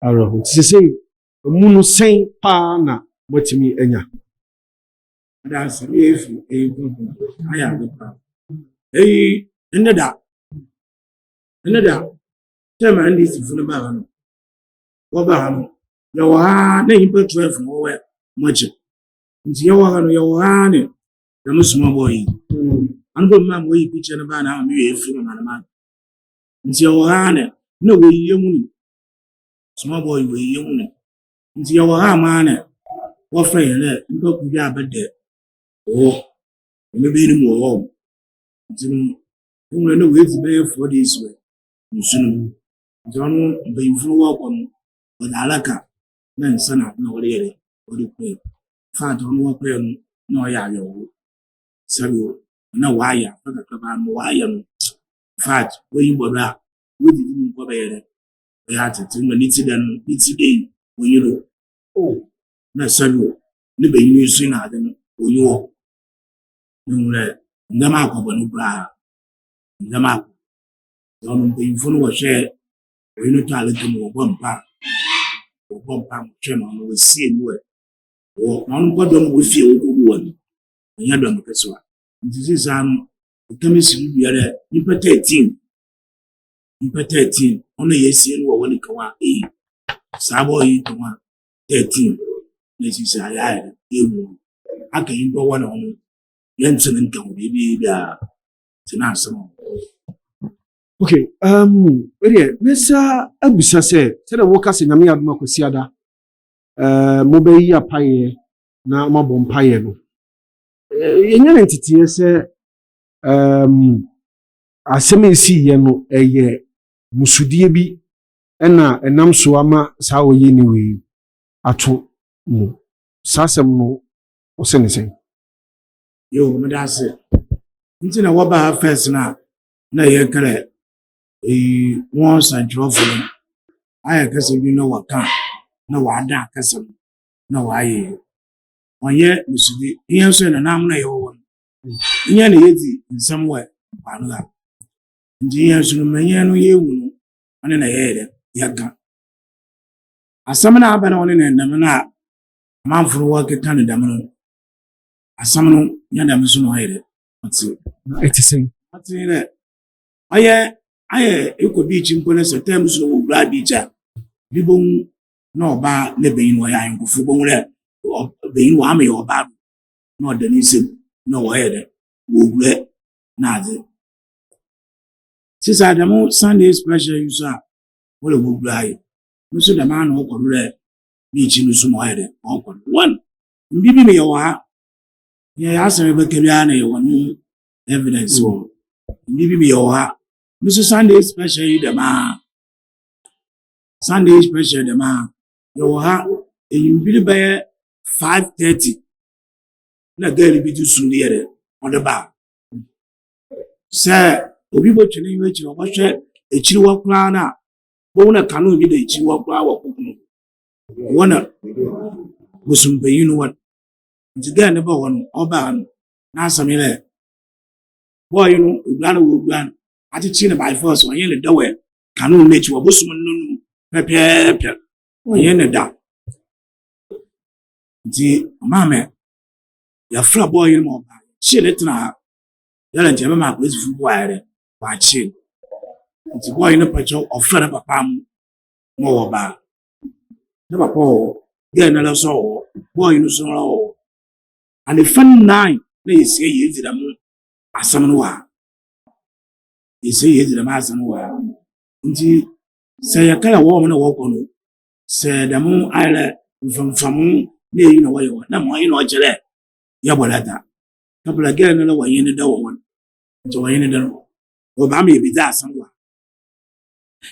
awerɛho nti sɛ mu no sɛn paa na moatumi anya ada asɛm yɛ efi egugu ayɛ ade paa ɛnɛ da tɛma NDC fo no baa no wɔbaa no yɛwɔ ha na nyimpa 12 na wɔwɔ makyi nti yɛwɔ ha no yɛwɔ ha ne dɛm soma bɔ yi ano bɔ mma wɔyi picture no baa na ama meyɛ efi no manama nti yɛwɔ ha ne na wɔyi yɛ mu ne soma bɔ yi wɔyi yɛ mu ne nti yɛwɔ ha ma ne wɔfrɛ yɛn dɛ nipa ku bi abɛdɛ wɔ ɔmɛbɛyi no mu wɔ hɔ nti no nwura na wɔadi bɛyɛ 4 days wɔ nsu no mu nti ɔno mpanyimfo no wɔkɔ no wɔde alaka na nsa na wɔde yɛ dɛ wɔde kɔɛ faat ɔno wɔkɔɛ no na ɔyɛ awerɛhoɔ sɛbe na wɔayɛ afa kakra baa no wɔayɛ no faat wɔyi bɔdɔ a wɔdidi mu nkɔ bɛyɛ dɛ ɔyɛ atete na ne ti dɛ no ne ti dɛ yi wɔyi no na sɛbe ne bɛyi no nsu na ade no wɔyi wɔ ne nwura ndɛma akɔbɔ no koraa ndɛma akɔ ɔno mpanyimfo no wɔhwɛ wɔyi no tɔ aleka mu wɔbɔ mpa hwɛ no ɔno wɔsie mu na ɔno nkɔ dɔm wɔfie wɔkɔgu wɔ no ɔnyɛ dɔm ketewa nti sisaa no ɔkame si no bia dɛ nipa 13 ɔno yɛsie no wɔwɔ ne kawa saa bɔ yi kawa 13 na sisaa yɛayɛ yɛwu aka yi nkɔ wɔ na ɔno yɛntene nka ho biara tena asɛm okay mesa abusa sɛ sɛdeɛ woka sɛ nyame adom akwasi ada mobɛyi apayɛ na mabɔ mpayɛ no yɛnya ne nteteɛ sɛ asɛm a ɛsiiɛ no ɛyɛ musudie bi ɛna ɛnam so ama saa wɔyɛ ne wei ato mu saa asɛm no ɔsɛ ne sɛn mede ase nti na wɔbaa first na yɛkrɛ wɔn sankyerɛfo no ayɛ kasa bi na wɔka na wɔada akasa no na wɔayɛ wɔnyɛ musudi ihe nso yɛ nanam na yɛwɔ no ihe na yɛdi nsɛm wɔ mpano a nti ihe nso no manyɛ no yɛwu no ɔne na yɛyɛ dɛ yɛka asɛm na aba na ɔne na ndɛm na amanfo no wɔkeka no dɛm no asɛm no nyɛ dɛm so na ɔyɛ dɛ ɔte ɛte sɛn ɔte dɛ ayɛ ekɔ beach mpo na sɛ tam so wɔ wura beach a bi bon na ɔba na bɛyin wɔ yɛ ankofo bon dɛ bɛyin wɔ ama yɛ ɔba na ɔda ne nsam na wɔyɛ dɛ wɔ wura na ade sisa dɛm Sunday special yi so a wɔle wɔ wura yɛ nso dɛm ana ɔkɔ dɛ beach no so mo ayede one bibi me yo ha ye asem be kebia na yo no evidence wo bibi me yo ha Mr. Sunday special de ma Sunday special de ma yo ha eyimbiri be 5:30 na girl bi tu sun de on the bar say obi bo twene yi echi wo hwe echiri wo kra na wo na kanu bi de echiri wo kra wo kokunu wona busumbe yi no what nti girl ne ba won oba na asamile boy you know ugana ati chi na by force onye le dawe kanu na echi wo busum nunu pepe onye ne da nti mama ya fra boy you mo ba chi le tna yala nti mama ko esi fu waire ba chi nti boy no pacho ofra papa mo wo ba na papa ge na la so boy no so ro and the fun nine na yesi yezi da mu asam no wa yesi yezi da ma asam wa nti se ya kala wo mo na wo ko no se da mu aire mfamfamu na yi na wo yo na mo yi no jere ya bolata kabla ge na la wo yi ni da wo nti wo yi ni da wo ba me bi da asam wa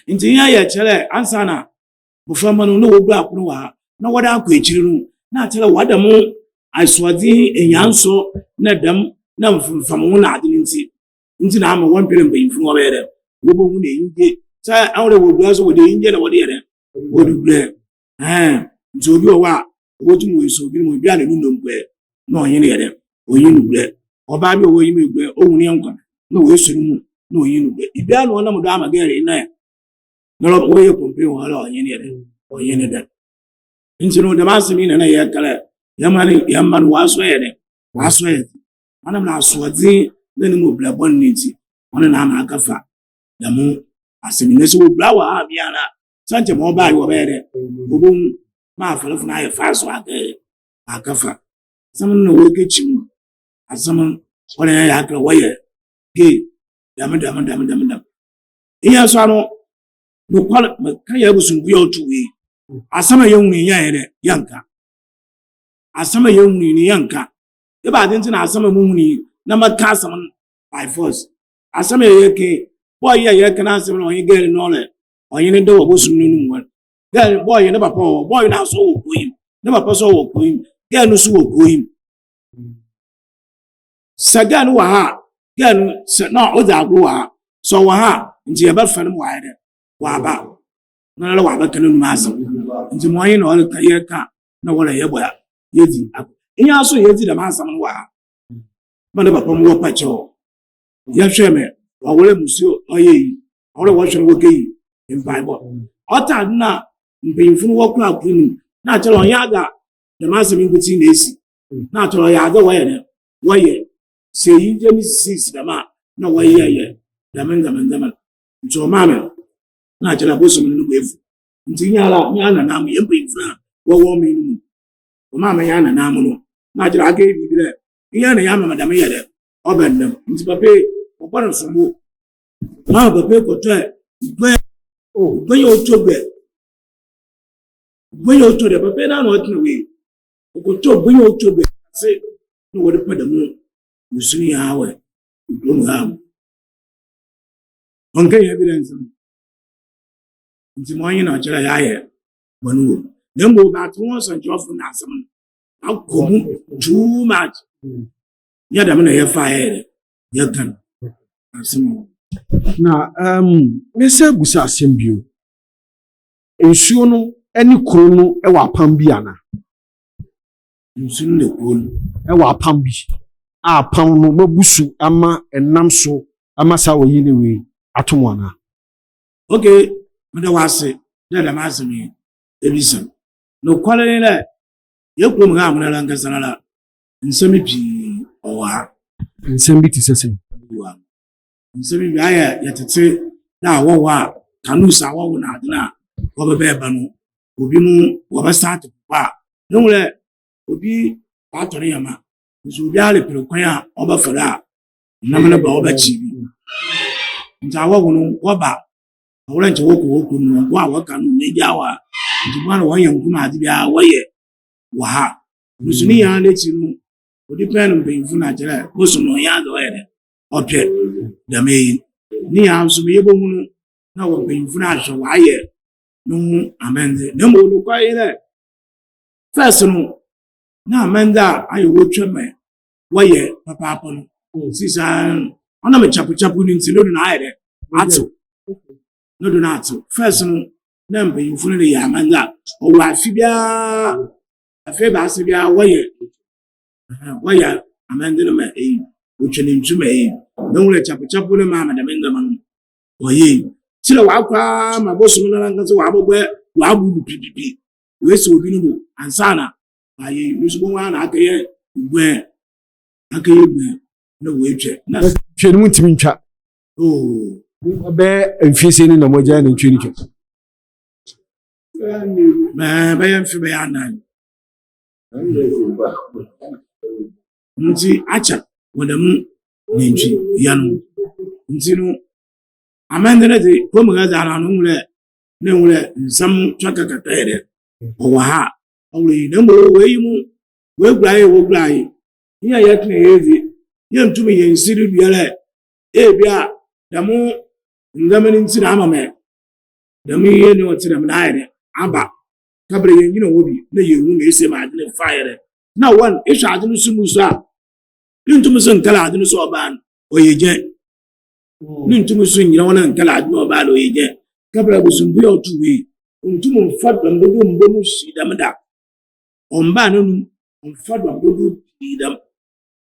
nti ya chere ansa na mufama no wo gba akuru wa na wada akọ echiri no na chere wada mu aswadi enyanso na dam na mfama na ade nti na ama won pere mbayin fu wo bere wo bo mu na yinje sa awre wo gba so wo de yinje na wo de yere wo du bre nti obi o wa wo tu mu so bi mu bi ala nu nomgbe na onye ne yere onye nu bre oba bi o wo yi mu bre o wu ne nkwa na wo so mu na onye nu bre ibi ala na mu do ama gere na no wo ye pompe wo la onye ne yere onye ne da nti no da masimi na ye kala yaman waso yere ana na asodi na ni mo bla bon niti ona na ama akafa da mu asimi ne so bla wa bia na sanje mo ba yo bere obum ma afalfu na ye faso akafa samun no wo kechi mu asamun wala ya akra waye ge dam iya so ano no kwala kan ya busun buyo tuwe asama yewuni ya yere yanka asama yewuni ni yanka e ba din tina asama mumuni na maka asama by force asama yeke boy ya kana asama no yege no le onye ne do obosun nunu wan girl boy ne papa boy na so wo koyin ne papa so wo koyin girl no so wo koyin sagan wa ha girl no o da gro wa so wa ha nje ba fa no wa yere wa ba na la wa ba kanu ma nti mo yin no ka ye ka na wala ye boya yezi inya so yezi da ma asam no wa mana papa mo pa cho ya hweme wa wala musu oye yi wala wa hweme wo keyi in bible ota na mbinfu wo kura kunu na chelo ya ga da ma asam nguti na esi na chelo ya ga wa ye se yin je mi 6 da ma na wa ye da men nti mama na chelo bo so no gbefu nti nyala na mu yempe infra wo me nu o mama ya na mu no na jira ga bi bire iya na ya mama da me yede obendem nti pape o bonu sumo ma pape ko to gbe yo to de pape na no tinu we ko to gbe yo to be se no wo de pada mu musuni ya we do mu ha on ke evidence nti mo yin na chere ya ye bonu nembo ba to won san jofu na asam akomu too much ya da me na ye fa ye ya kan asam na me se gusa asem bio ensuo no ani kuro no e wa pam bi ana nsun ne ko e wa pam bi a pam no mabusu ama enam so ama sa oyi ne we atomo ana okay mede wase da masimi ebisen no kwale le yekum ga amuna la nkasana la nsemi bi owa nsemi ti sese nsemi bi aya yetete na wowa kanu sa wowo na adna wo be ba no obi mu wo ba start pa no le obi ba tori yama nso obi ale pere kwan a oba fara na mena ba oba chi nta wowo no wo ba awore nche woku no wa waka no ne jawa nti bwana wɔyɛ nkuma ade bia wɔyɛ wɔ ha nso ne yɛn n'akyi no odi pɛn no mpanyinfo na kyerɛ bosom no ɔyɛ ade ɔyɛ dɛ ɔpɛ dɛm yi ne yɛn nso yɛ bɔ mu no na wɔ mpanyinfo no ahwɛ wɔayɛ no ho amende na mmom ɔdokɔ yi dɛ first no na amende a ayɛ wɔtwa mɛ wɔyɛ papaapa no sisan ɔnam kyapo no nti no do na ayɛ dɛ ato no do na ato first no na mpanyinfo no yɛ amende a ɔwɔ afi biara afei baasa biara wɔyɛ amende no ma eyi wɔtwa ne ntu ma eyi na wɔn kyapo no ma amadame ndama no wɔyɛ yi kyerɛ wakɔ ama bosom no nankasa wabɔbɔ wabu no pipipi wɔasi obi no mu ansa na ayɛ yi nso bɔ wɔn na akɛyɛ gbɛɛ na wɔatwa na hwɛ no mu ntimi ntwa oo bɛyɛ mfiesie ne na mogya ne ntwa ne twa bɛyɛ mfe bɛyɛ anan nti akyɛ wɔda mu nantwi ya no nti no amende ne de kom ga da na nwure nsam twa kakata yɛ dɛ ɔwɔ ha ɔwɔ yi na mo wei mu woguraye ya yɛtena yɛdzi yɛntumi yɛnsiri biara ebia dɛmo ndama ne nti na ama mɛ dɛm yɛ ne ɔte dɛm na ayɛ dɛ aba kabere yɛn nyina wɔ bi na yɛhu na ese ma ade ne fa yɛ dɛ na wɔn ehwɛ ade no so mu so a ntumi so nkala ade no so ɔbaa no ɔyɛ gye ne ntumi so nyina wɔn nkala ade no ɔbaa no ɔyɛ gye kabere busumbu yɛ ɔto wei ntumi mfa dɛm dodo mbɔ no si dɛm da ɔmbaa no num mfa dɛm dodo di dɛm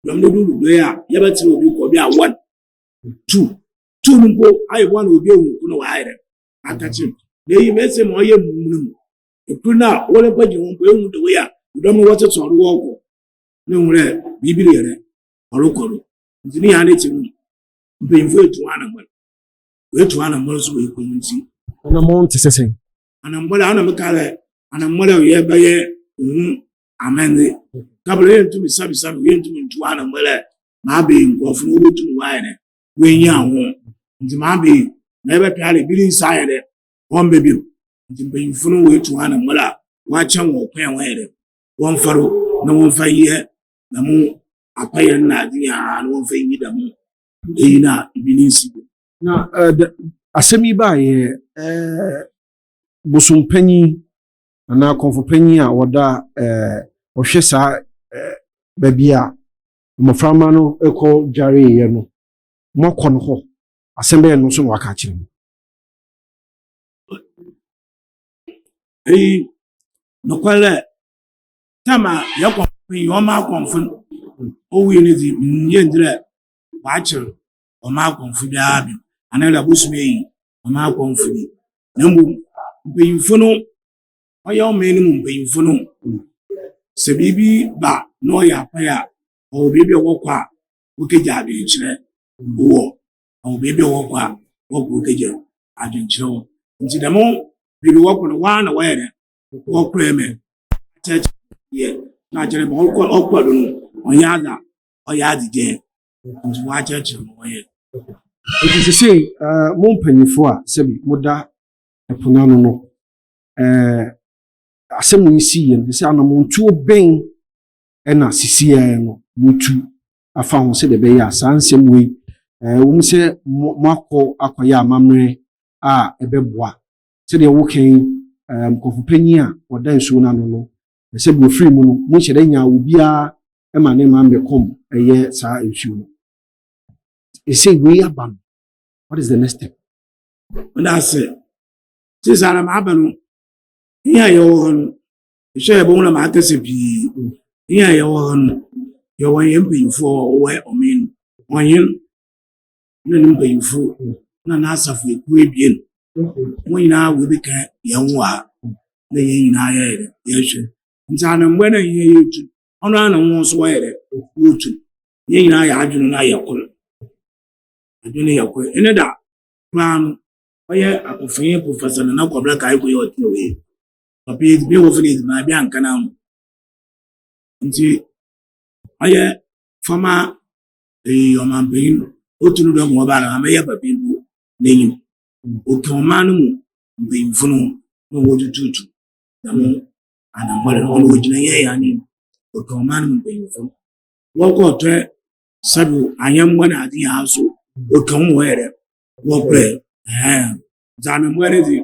dɛm dodo dodo yɛ a yɛbɛtena obi kɔ bi a 1 2 2 no mpo ayɛ bɔ na obi ewu ko na wɔayɛ dɛ akakye na eyi mɛsɛ ma ɔyɛ mumunu ekuru na wɔn mpagye wɔn mpo ehu de wei a dɔm no wɔtete ɔro wɔkɔ ne nwura biribi yɛ dɛ ɔrokɔ no nti ne yɛn n'ekyi mu mpanyinfo etu anambɔ wetu anambɔ nso wɔ ekɔ mu nti na mo nte sɛsɛn anambɔ a na meka dɛ anambɔ a yɛ bɛyɛ ohun amende kabere yɛ ntumi sabi yɛ ntumi ntu anambɔ dɛ maa bɛ nkɔfo no wɔbɛtumi wɔayɛ dɛ wɔnyi aho nti maa bɛ na yɛbɛpɛ ale bi ne nsa ayɛ dɛ wɔn bɛ bi nti mpanyinfo no wetu anambɔ a wɔakyɛ wɔn kwan wɔyɛ dɛ wɔn faro na wɔn fa yɛ na mo apayɛ na ade nyinaa na wɔn fa yi da mo eyi na ebi ne nsi na asɛm yi baa yɛ bosompanyin anaa kɔnfopanyin a wɔda ɔhwɛ saa baabi a mmɔframma no ɛkɔ dwareeɛ no mɔkɔ no hɔ asɛm bɛyɛ no nso na waka akyerɛ mu eyi nokwalɛ tama yɛkɔ ɔma akɔnfo owie ne di yɛ ndirɛ wakyerɛ ɔma akɔnfo biara bi anaa da bosom eyi ɔma akɔnfo bi na mbom mpanyinfo no ɔyɛ ɔman no mu mpanyinfo no sɛ biribi ba na ɔyɛ apae a ɔwɔ biribi a wɔkɔ a wɔkagya adwenkyerɛ wɔ ɔwɔ biribi a wɔkɔ a wɔkagya adwenkyerɛ wɔ nti dɛm biribi wɔkɔ no waa na wɔyɛ dɛ wɔkɔɛ mɛ kyerɛkyerɛ na akyerɛ ma ɔkɔ do no ɔyɛ ada ɔyɛ adegye nti wɔakyerɛkyerɛ ma wɔyɛ nti sesei mo mpanyinfo a sɛbi moda ɛpono ano no asɛm yi si yɛ no sɛ anamontuo bɛn ɛna sisiɛ no mutu afa ho sɛ de bɛyɛ a saa nsɛm wei wɔn sɛ moakɔ akɔyɛ amammerɛ a ɛbɛboa sɛdeɛ wokan nkɔfopanyin a wɔda nsuo no ano no sɛ bi ofiri mu no mo hyɛ dɛ nya obiara ɛma ne ma mbɛkɔm ɛyɛ saa nsuo no ɛsɛ wei aba no what is the next step that's it sisa na ma aba no ihe a yɛwɔ hɔ no ɛhyɛ yɛbɔ mu na ma akɛsɛ pii ihe a yɛwɔ hɔ no yɛwɔ yɛn mpanyinfo a wɔwɔ ɔman no ɔhen na ne mpanyinfo na n'asafo ekuo ebien wɔn nyinaa wɔbɛka yɛn ho a na yɛn nyinaa yɛyɛ dɛ yɛhwɛ nti anambɔ na yɛn yɛ etu ɔno ara na wɔn nso wɔyɛ dɛ wɔtu yɛn nyinaa yɛ adwene na yɛ koro adwene yɛ koro ɛne da koraa no ɔyɛ akɔfɛnyɛ professor na kɔbra kae kɔ yɛ ɔtena wei papa yɛ bi wɔ fɛ ne ma bi anka na mo nti ɔyɛ fama ɔmampanyin otu no dɔ mo ɔbaa na ama yɛ papa yi bu n'enyim oka ɔman no mu mpanyinfo no na wɔtututu damo anambɔle no ɔno ogyina yɛn anim ɔka ɔman no mpanyinfo wɔkɔɔtɔ sabi anyɛmmɔ na ade yɛn so ɔka ho wɔ yɛrɛ wɔpɛ dza anambɔle no de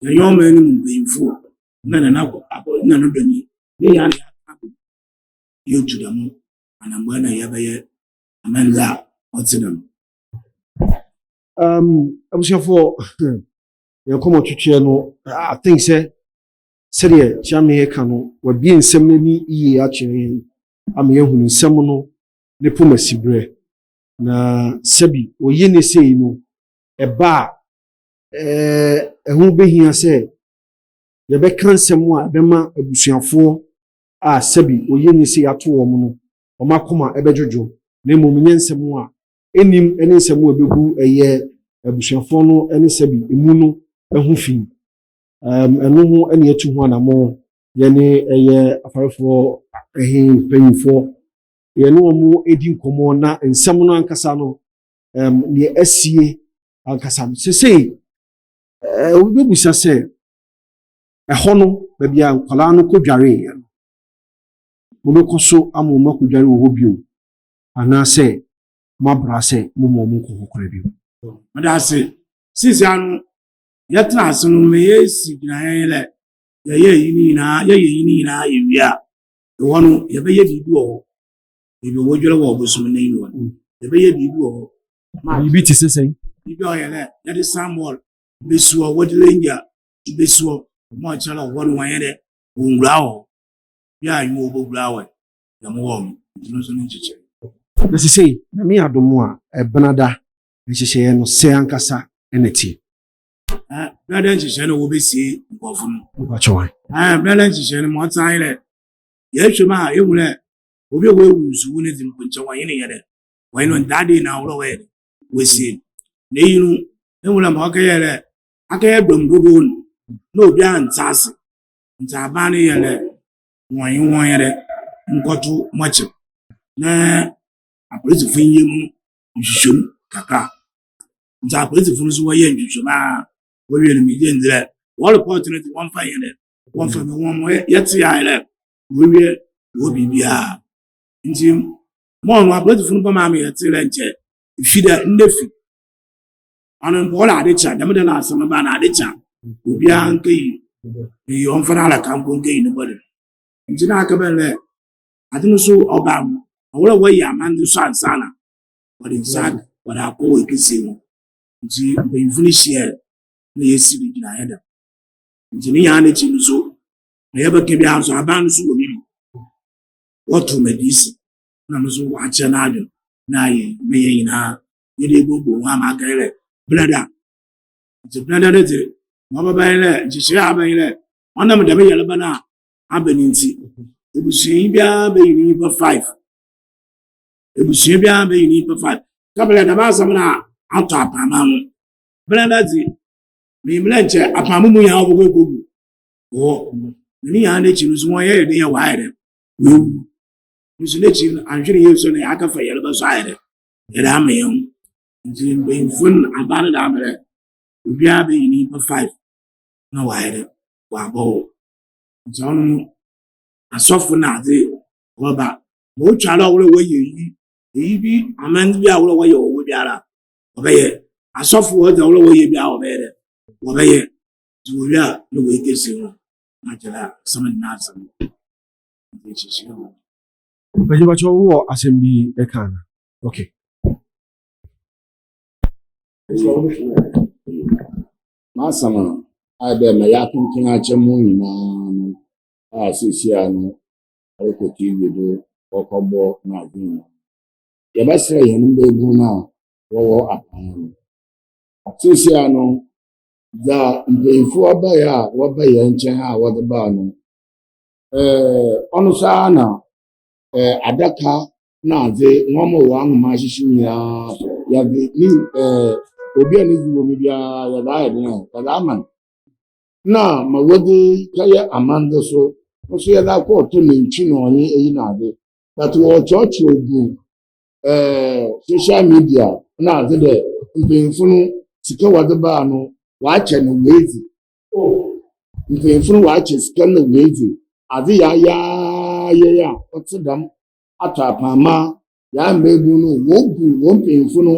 yɛyɛ ɔman no mpanyinfo na nana dɔni ne yɛn ade aka yɛtu damo anambɔle na yɛbɛyɛ amanda a ɔte dɛm. abusuafoɔ yɛn kɔmɔ twitwiɛ no I think sɛdeɛ kyame yɛka no wabie nsɛm n'ani yie akyerɛ yɛn ama yɛahunu nsɛm no ne poma siberɛ na sɛbi wɔyɛ ne sei no ɛba a ɛho bɛhia sɛ yɛbɛka nsɛm a ɛbɛma abusuafoɔ a sɛbi wɔyɛ ne sei ato wɔn no wɔn akoma ɛbɛdwodwo na mmom nyɛ nsɛm a ɛnim ne nsɛm a ɛbɛgu ɛyɛ abusuafoɔ no ne sɛbi emu no ɛho fi ɛno ho ɛne atu ho anamo yɛne ɛyɛ afarefoɔ mpanyinfoɔ yɛne wɔn edi nkɔmmɔ na nsɛm no ankasa no neɛ asie ankasa no sesei wobɛbusa sɛ ɛhɔ no baabi a nkwadaa no kɔdwareeɛ no mobɛkɔ so ama wɔn akɔdware wɔ hɔ bio anaasɛ moabra sɛ moma wɔn nkɔ hɔ kora bio. Mada ase sisi ano yɛtena ase no mɛ yɛsi gyina yɛn lɛ yɛyɛ yi nyinaa yɛwie a ɛwɔ no yɛbɛyɛ biribi wɔ hɔ biribi wɔdwere wɔ ɔbosom no yi wɔ no yɛbɛyɛ biribi wɔ hɔ biribi te sɛ sɛn biribi a ɔyɛ lɛ yɛde samuel bɛsi hɔ wɔde ranger bɛsi hɔ ma ɔkyerɛ hɔ no wɔnyɛ dɛ wɔnwura hɔ bi a nyi wɔbɛwura hɔ yɛmo wɔ mo nti no so no nkyekyɛ na sesei na me adom a ɛbenada nhyehyɛeɛ no sɛ ankasa ɛna tie brada nhyehyɛ no wɔbɛsie nkɔfo no mpakyɛw brada nhyehyɛ no ma ɔtan yɛ dɛ yɛhwɛ mu a yɛhu dɛ obi a wɔawu nsuwu no de mponkyɛ wɔnyɛ ne yɛ dɛ wɔnyɛ no ntaade na aworɔ wɔyɛ dɛ wɔsie na eyi no ehu dɛ ma ɔkɛyɛ dɛ akɛyɛ dɔm dodoɔ no na obi a nta ase ntaabaa no yɛ dɛ wɔnyɛ dɛ nkɔto mɔkyɛ na apolisifoɔ yi mu nhwehwɛmu kakra nti apolisifoɔ nso wɔyɛ nhwehwɛmu a wɔwie no megye ndi dɛ wɔn report no de wɔmfa yɛ dɛ wɔmfa mi wɔn yɛte ayɛ dɛ wɔwie wɔ biribiara nti mɔɔ no apolisifoɔ no bɔ maa mi yɛte dɛ nkyɛ efi dɛ nne fi ɔno mpo wɔn ade kya dɛm de na asɛm ba na ade kya obiara nka yi eyi wɔmfa no alaka nko nka yi ne bɔ de nti na aka bɛn dɛ ade no so ɔbaa mu ɔwɔrɔ wɔyɛ amande so ansana wɔde nsa wɔde akɔ wɔ ekesi mu nti mpanyinfo no hyia na yɛsi bi gyina yɛ dɛm nti ne yɛn n'akyi no so na yɛbɛka bi aso aban no so wɔ bibi wɔto mɛdiisi na no so wɔakyɛ n'adwo na ayɛ mɛyɛ nyinaa yɛde ebubu ho ama aka yɛ dɛ blada nti blada no de wɔn bɛba yɛ dɛ nhyehyɛ aban yɛ dɛ ɔnam dɛm yɛlɛ ba na aba ne nti ebusua yi biara bɛyi ne nipa 5 ebusua biara bɛyi ne nipa 5 kabla dɛm asɛm na atɔ apama mu blada de mìíràn nkyɛn apaamu mu yɛn abɔbɔ ekogu wɔ ne yɛn n'akyi no so wɔn yɛ yɛ wɔ ayɛ dɛ wɔewu nso n'akyi no ahwere yɛ so na yɛ akafa yɛrɛ bɛ so ayɛ dɛ yɛrɛ ama yɛn ho nti mpanyinfo no aba no da abɛrɛ obiara bɛyi ne nipa 5 na wɔayɛ dɛ wɔabɔ wɔ nti ɔno no asɔfo na ade wɔba ma otwa no a wɔrɛ wɔyɛ eyi bi aman bi a wɔrɛ wɔyɛ wɔ biara wɔbɛyɛ asɔfo wɔdze a wɔrɛ wɔyɛ bi a wɔbɛyɛ dɛ wɔbɛyɛ nti wɔwie a na wɔekesi ho na kyerɛ a asɛm nyinaa asɛm nti kyerɛkyerɛ ho mpanyinbakyɛ wowɔ asɛm bi ɛka na okay Masam a dɛ ma yɛakenken akyɛ mu nyinaa no a seesia no ɔrekɔ TV do wɔkɔbɔ na ade nyinaa yɛbɛsrɛ yɛn mbɛgu no a wɔwɔ apan no seesia no dza mpanyinfo ɔbaeɛ a wɔba yɛn nkyɛn a wɔde baa no ɔno saa na adaka na adze wɔn a wɔn ahoma ahyehyɛ nyinaa yɛde ne obi a ne di wɔ mu biara yɛde ayɛ den a yɛde ama no na ma wɔde kɛyɛ amande so nso yɛde akɔ ɔtɔ nantwi na ɔnye eyi na ade but wɔkyerɛkyerɛ gu social media na adze dɛ mpanyinfo no sika wɔde baa no wɔakyɛ no wɔadzi mpanyinfo no wɔakyɛ sika no wɔadzi adze yaayaayɛ a ɔte dɛm atɔ apama yaa mmeegun no wɔbu wɔn mpanyinfo no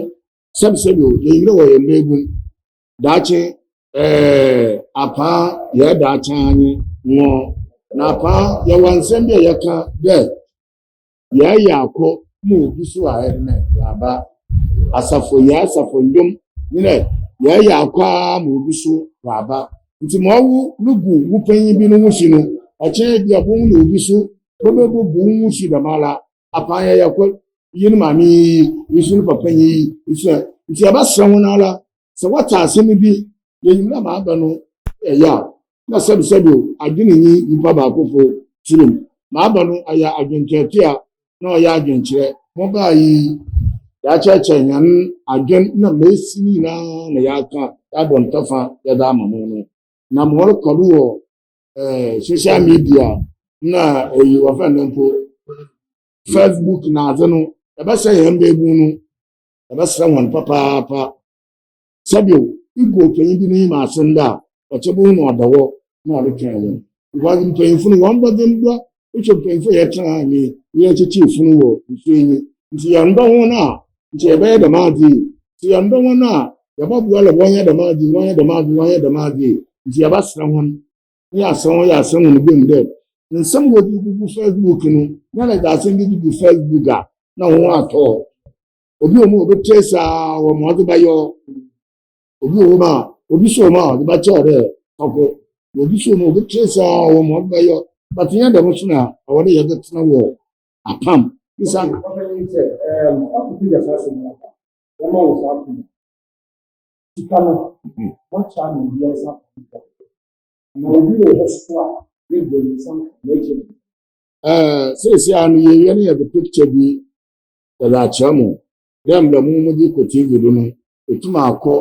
sɛbisɛbi o yɛnyere wɔyɛ mmeegun daakye apa yɛ daakye anyi ŋɔ na apa yɛwɔ nsɛm bi a yɛka dɛ yɛayɛ akɔ ma obi so a yɛde no aba asafo ndwom ne yɛayɛ akɔ a ma obi so aba nti ma ɔwo no gu wo panyin bi no ho fi no ɔkyɛn bi a bohu na obi so bɛbɛbɔ bu ho fi dɛm ara apa yɛyɛ kɔ yi no maame yi so no papa yi nti yɛbɛsrɛ ho no ara sɛ wɔta asɛm bi yɛnyim na ma aba no ɛyɛ a na sɛbisɛbi o adwene nyi nipa baakofo tirim ma aba no ayɛ adwenkyerɛte a na ɔyɛ adwenkyerɛ mɔbaa yi yɛakyerɛkyerɛ nyan adwen na mɛsi nyinaa na yɛaka yɛadɔ ntɔfa yɛda ama mo no na ma ɔrekɔdo wɔ social media na wɔfɛ no mpo Facebook na adze no yɛbɛsɛ yɛn beebu no yɛbɛsrɛ wɔn papaapa sɛbio igbo panyin bi n'ime asɛm da a ɔkyɛbɔ na ɔdɔwɔ na ɔretwɛn wɔn because mpanyinfo no wɔn bɔdze mbɔ etwa mpanyinfo yɛtena ani yɛkyekye funu wɔ nsuo yi nti yɛndɔ ho no a nti yɛbɛyɛ dɛm adze nti yɛndɔ ho no a yɛbɛboa lɛ wɔnyɛ dɛm adze nti yɛbɛsrɛ wɔn ne yɛ asɛm wɔn bi mu dɛ nsɛm wɔ bi gugu Facebook no na yɛde asɛm bi gugu Facebook a na wɔn atɔ obi a obi trace a wɔn ɔde bɛyɔ obi so ma ɔde bɛkyɛ ɔdɛ ɔkɔ obi so ma obi trace a wɔn ɔde bɛyɔ but yɛn dɛm so na ɔwɔ de yɛde tena wɔ apam bisa ɔkutu yɛ fɛ so na wɔn a wɔsa ato sika no wɔkyɛ ano bi ɛsa na obi wɔ hɔ so a ne gbɛ nsa n'ekyi sisi ano yɛyɛ no yɛde picture bi yɛde akyerɛ mo dɛm dɛm mo de kɔ TV do no etum akɔ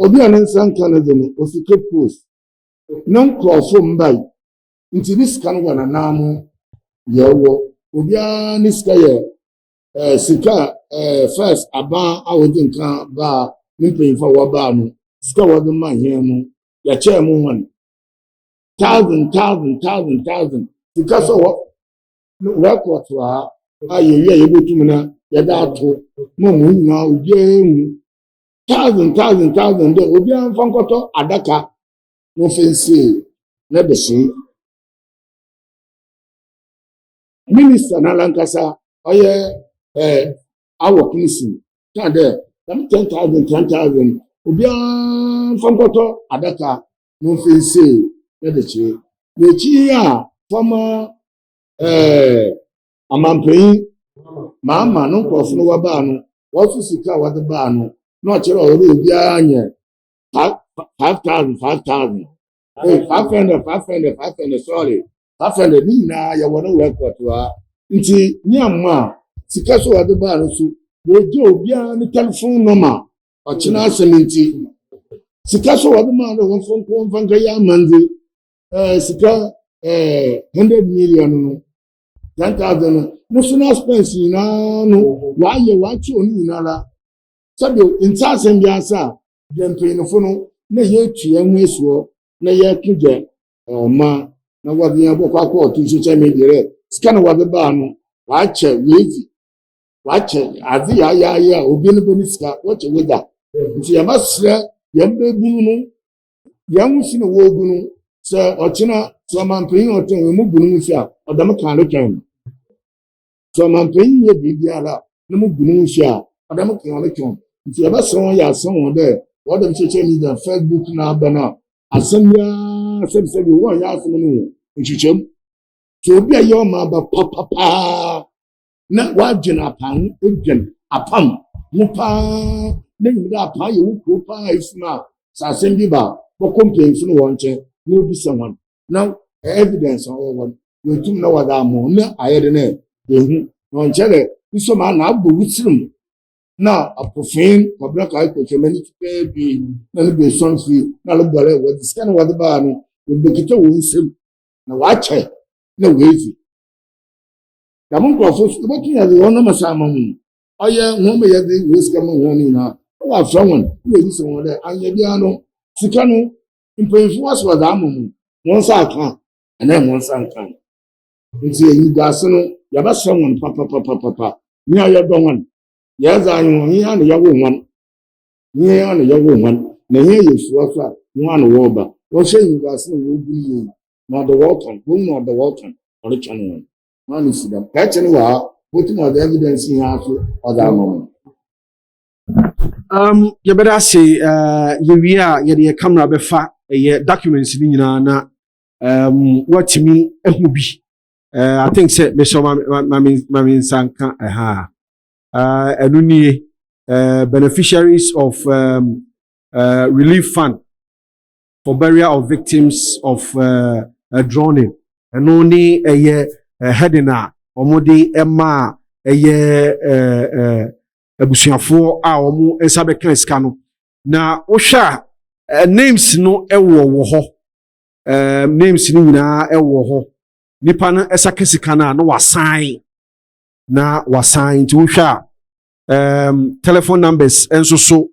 obi a ne nsa nka no de no osike post ne nkurɔfo mbae nti ne sika no wɔ n'anan mo yɛwɔ obiara ne sika yɛ sika first aban a wɔde nka baa ne mpanyinfo a wɔbaa no sika wɔde ma hɛn no yɛkyɛɛ mo wɔn thousand sika so wɔ record a yɛwie a yɛbɛtum na yɛde ato ma mo nyinaa obiara hu thousand dɛ obiara mfa nkɔtɔ adaka na ofensie na de hyɛ minister n'alankasa ɔyɛ awɔ kunisi ka dɛ dɛm 10,000 obiara mfa nkɔtɔ adaka na ofensie na de hyɛ n'ekyi a fɔma amampanyin maama no nkurɔfo no wɔbaa no wɔso sika a wɔde baa no na ɔkyerɛ ɔwɔ obiara nyɛ 5,000 sorry 500 ne nyinaa yɛwɔ no record a nti nyamma a sika so wɔde baa no so wɔgye obiara ne telephone number ɔkyena asɛm nti sika so wɔde maa no wɔmfa nka yɛ amandze sika 100 million no 10,000 no national expense nyinaa no wɔakyɛ ɔno nyinara sɛbi nti asɛm bi asa a deɛ mpanyinfo no na yɛtua ho asuo na yɛto gya ɔma na wɔde yɛn bɔkɔ akɔ ɔto social media rɛ sika na wɔde baa no wɔakyɛ adze yaayaayɛ a obi no bɛni sika wɔkyɛ weda nti yɛbɛsrɛ yɛn bɛbunu no yɛn ho si na wɔɔgu no sɛ ɔkyena sɛ ɔmampanyin ɔtɛn wɔn mu gu no ho fi a ɔdɛm kan no twɛn sɛ ɔmampanyin yɛ biribiara na mu gu no ho fi a ɔdɛm kan no twɛn nti yɛbɛsrɛ wɔn yɛ asɛm wɔn dɛ wɔdɛm social media Facebook na aba no a asɛm biara sɛbisɛbi wɔn yɛ asɛm no nhyehyɛm sɛ obi a yɛ ɔma aba papapaa na wadwene apam mo paa na nyim dɛ apam yɛ wo kuro paa efunu a sɛ asɛm bi ba bɔkɔ mpanyinfo no wɔn nkyɛn na obi sɛ wɔn na evidence a ɔwɔ wɔn wɔtum na wɔde amɔ na ayɛ de no ehu na ɔnkyɛ dɛ nsɔm a na abɔ wusirim na apofin kɔbra ka ikɔkyɛ mani tipɛɛ bi na ne bi esɔn fi na ne bɔrɛ wɔde sika na wɔde baa no wɔbɛkita wɔn nsam na wɔakyɛ na wɔezi dɛm nkurɔfo so wɔbɛtumi yɛde wɔn nam asa ama ho ɔyɛ wɔn bɛ yɛde wɔn sika ma wɔn nyinaa na wɔafrɛ wɔn na wɔyi sɛ wɔn dɛ anyɛ biara no sika no mpanyinfo asɔ wɔde ama mu monsa aka ana monsa nka nti yi gas no ya ba so won papa ni ayo do won ya za anyo ni ya no ya wo won ni ya no ya wo won na ye yesu afa ni wa no wo ba wo hye yi gas no wo bu yi na the welcome wo no the welcome or the channel man is them ka chene wa put more the evidence in aso other moment you better say we are your camera befa documents ni nyina na what me ehu bi I think say me so mami sanka enuni beneficiaries of relief fund for burial of victims of drowning and only heading a omodi ema abusuafo a omo ensa be kan sika no na wo hwa names no wo ho names ni nyina wo ho nipa no esaka sika na wasan to hwa telephone numbers enso so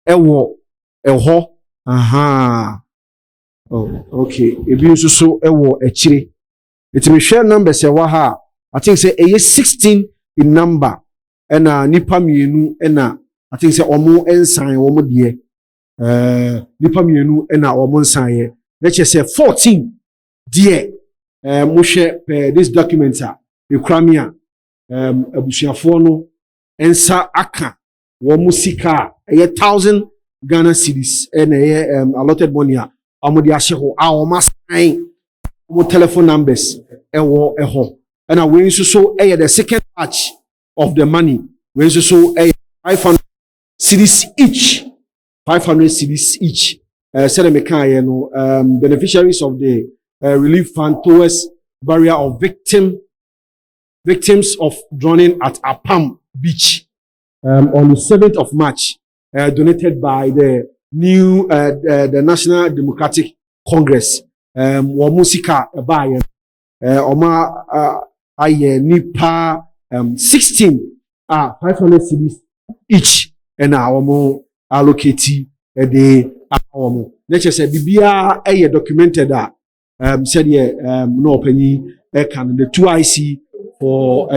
wo ho oh okay ebi nso so wo akire it me share numbers e wa ha I think say 16 in number ena nipa mienu ena I think say omo ensan omo de nipa mienu ena omo ensan ye let's say 14 de mo hwe this document a ekramia abusuafo no ensa aka wo musika 1000 Ghana cedis ena allotted money a omo de ahye ho a omo sign omo telephone numbers ewo eho ena we nso so the second batch of the money when so 500 cedis each 500 cedis each said me no beneficiaries of the relief fund towards burial of victims of drowning at Apam Beach on the 7th of March donated by the new the National Democratic Congress wa musika ba oma aye nipa 16 500 cedis each and our allocate the our nature said bibia documented that said no penny can the 2IC for a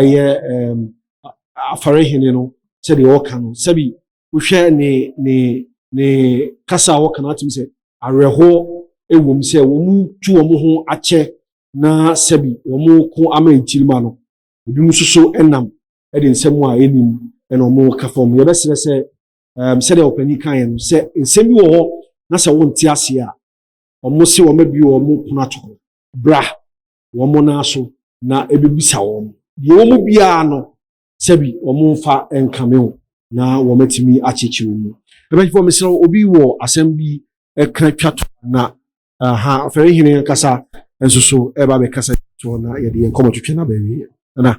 afare no said the all can sabi we share ne kasa wo kan atum say areho ewom say wo mu tu wo ho ache na sabi wo mu ko amanchirima no ebi mu so enam edi nsem a enim ena omo ka fom ye besere se se de opani kan se nsem bi wo ho na se wo nti ase a omo se wo mabi wo mo kuna to bra wo mo na so na ebebisa wo ye wo mu bia no sabi wo mo fa enkame wo na wo matimi achechiwo mu ebe fo mesere obi wo asem bi kan twato na afere hine kasa enso so eba be kasa to na ye de enkomo twetwe na ba wi na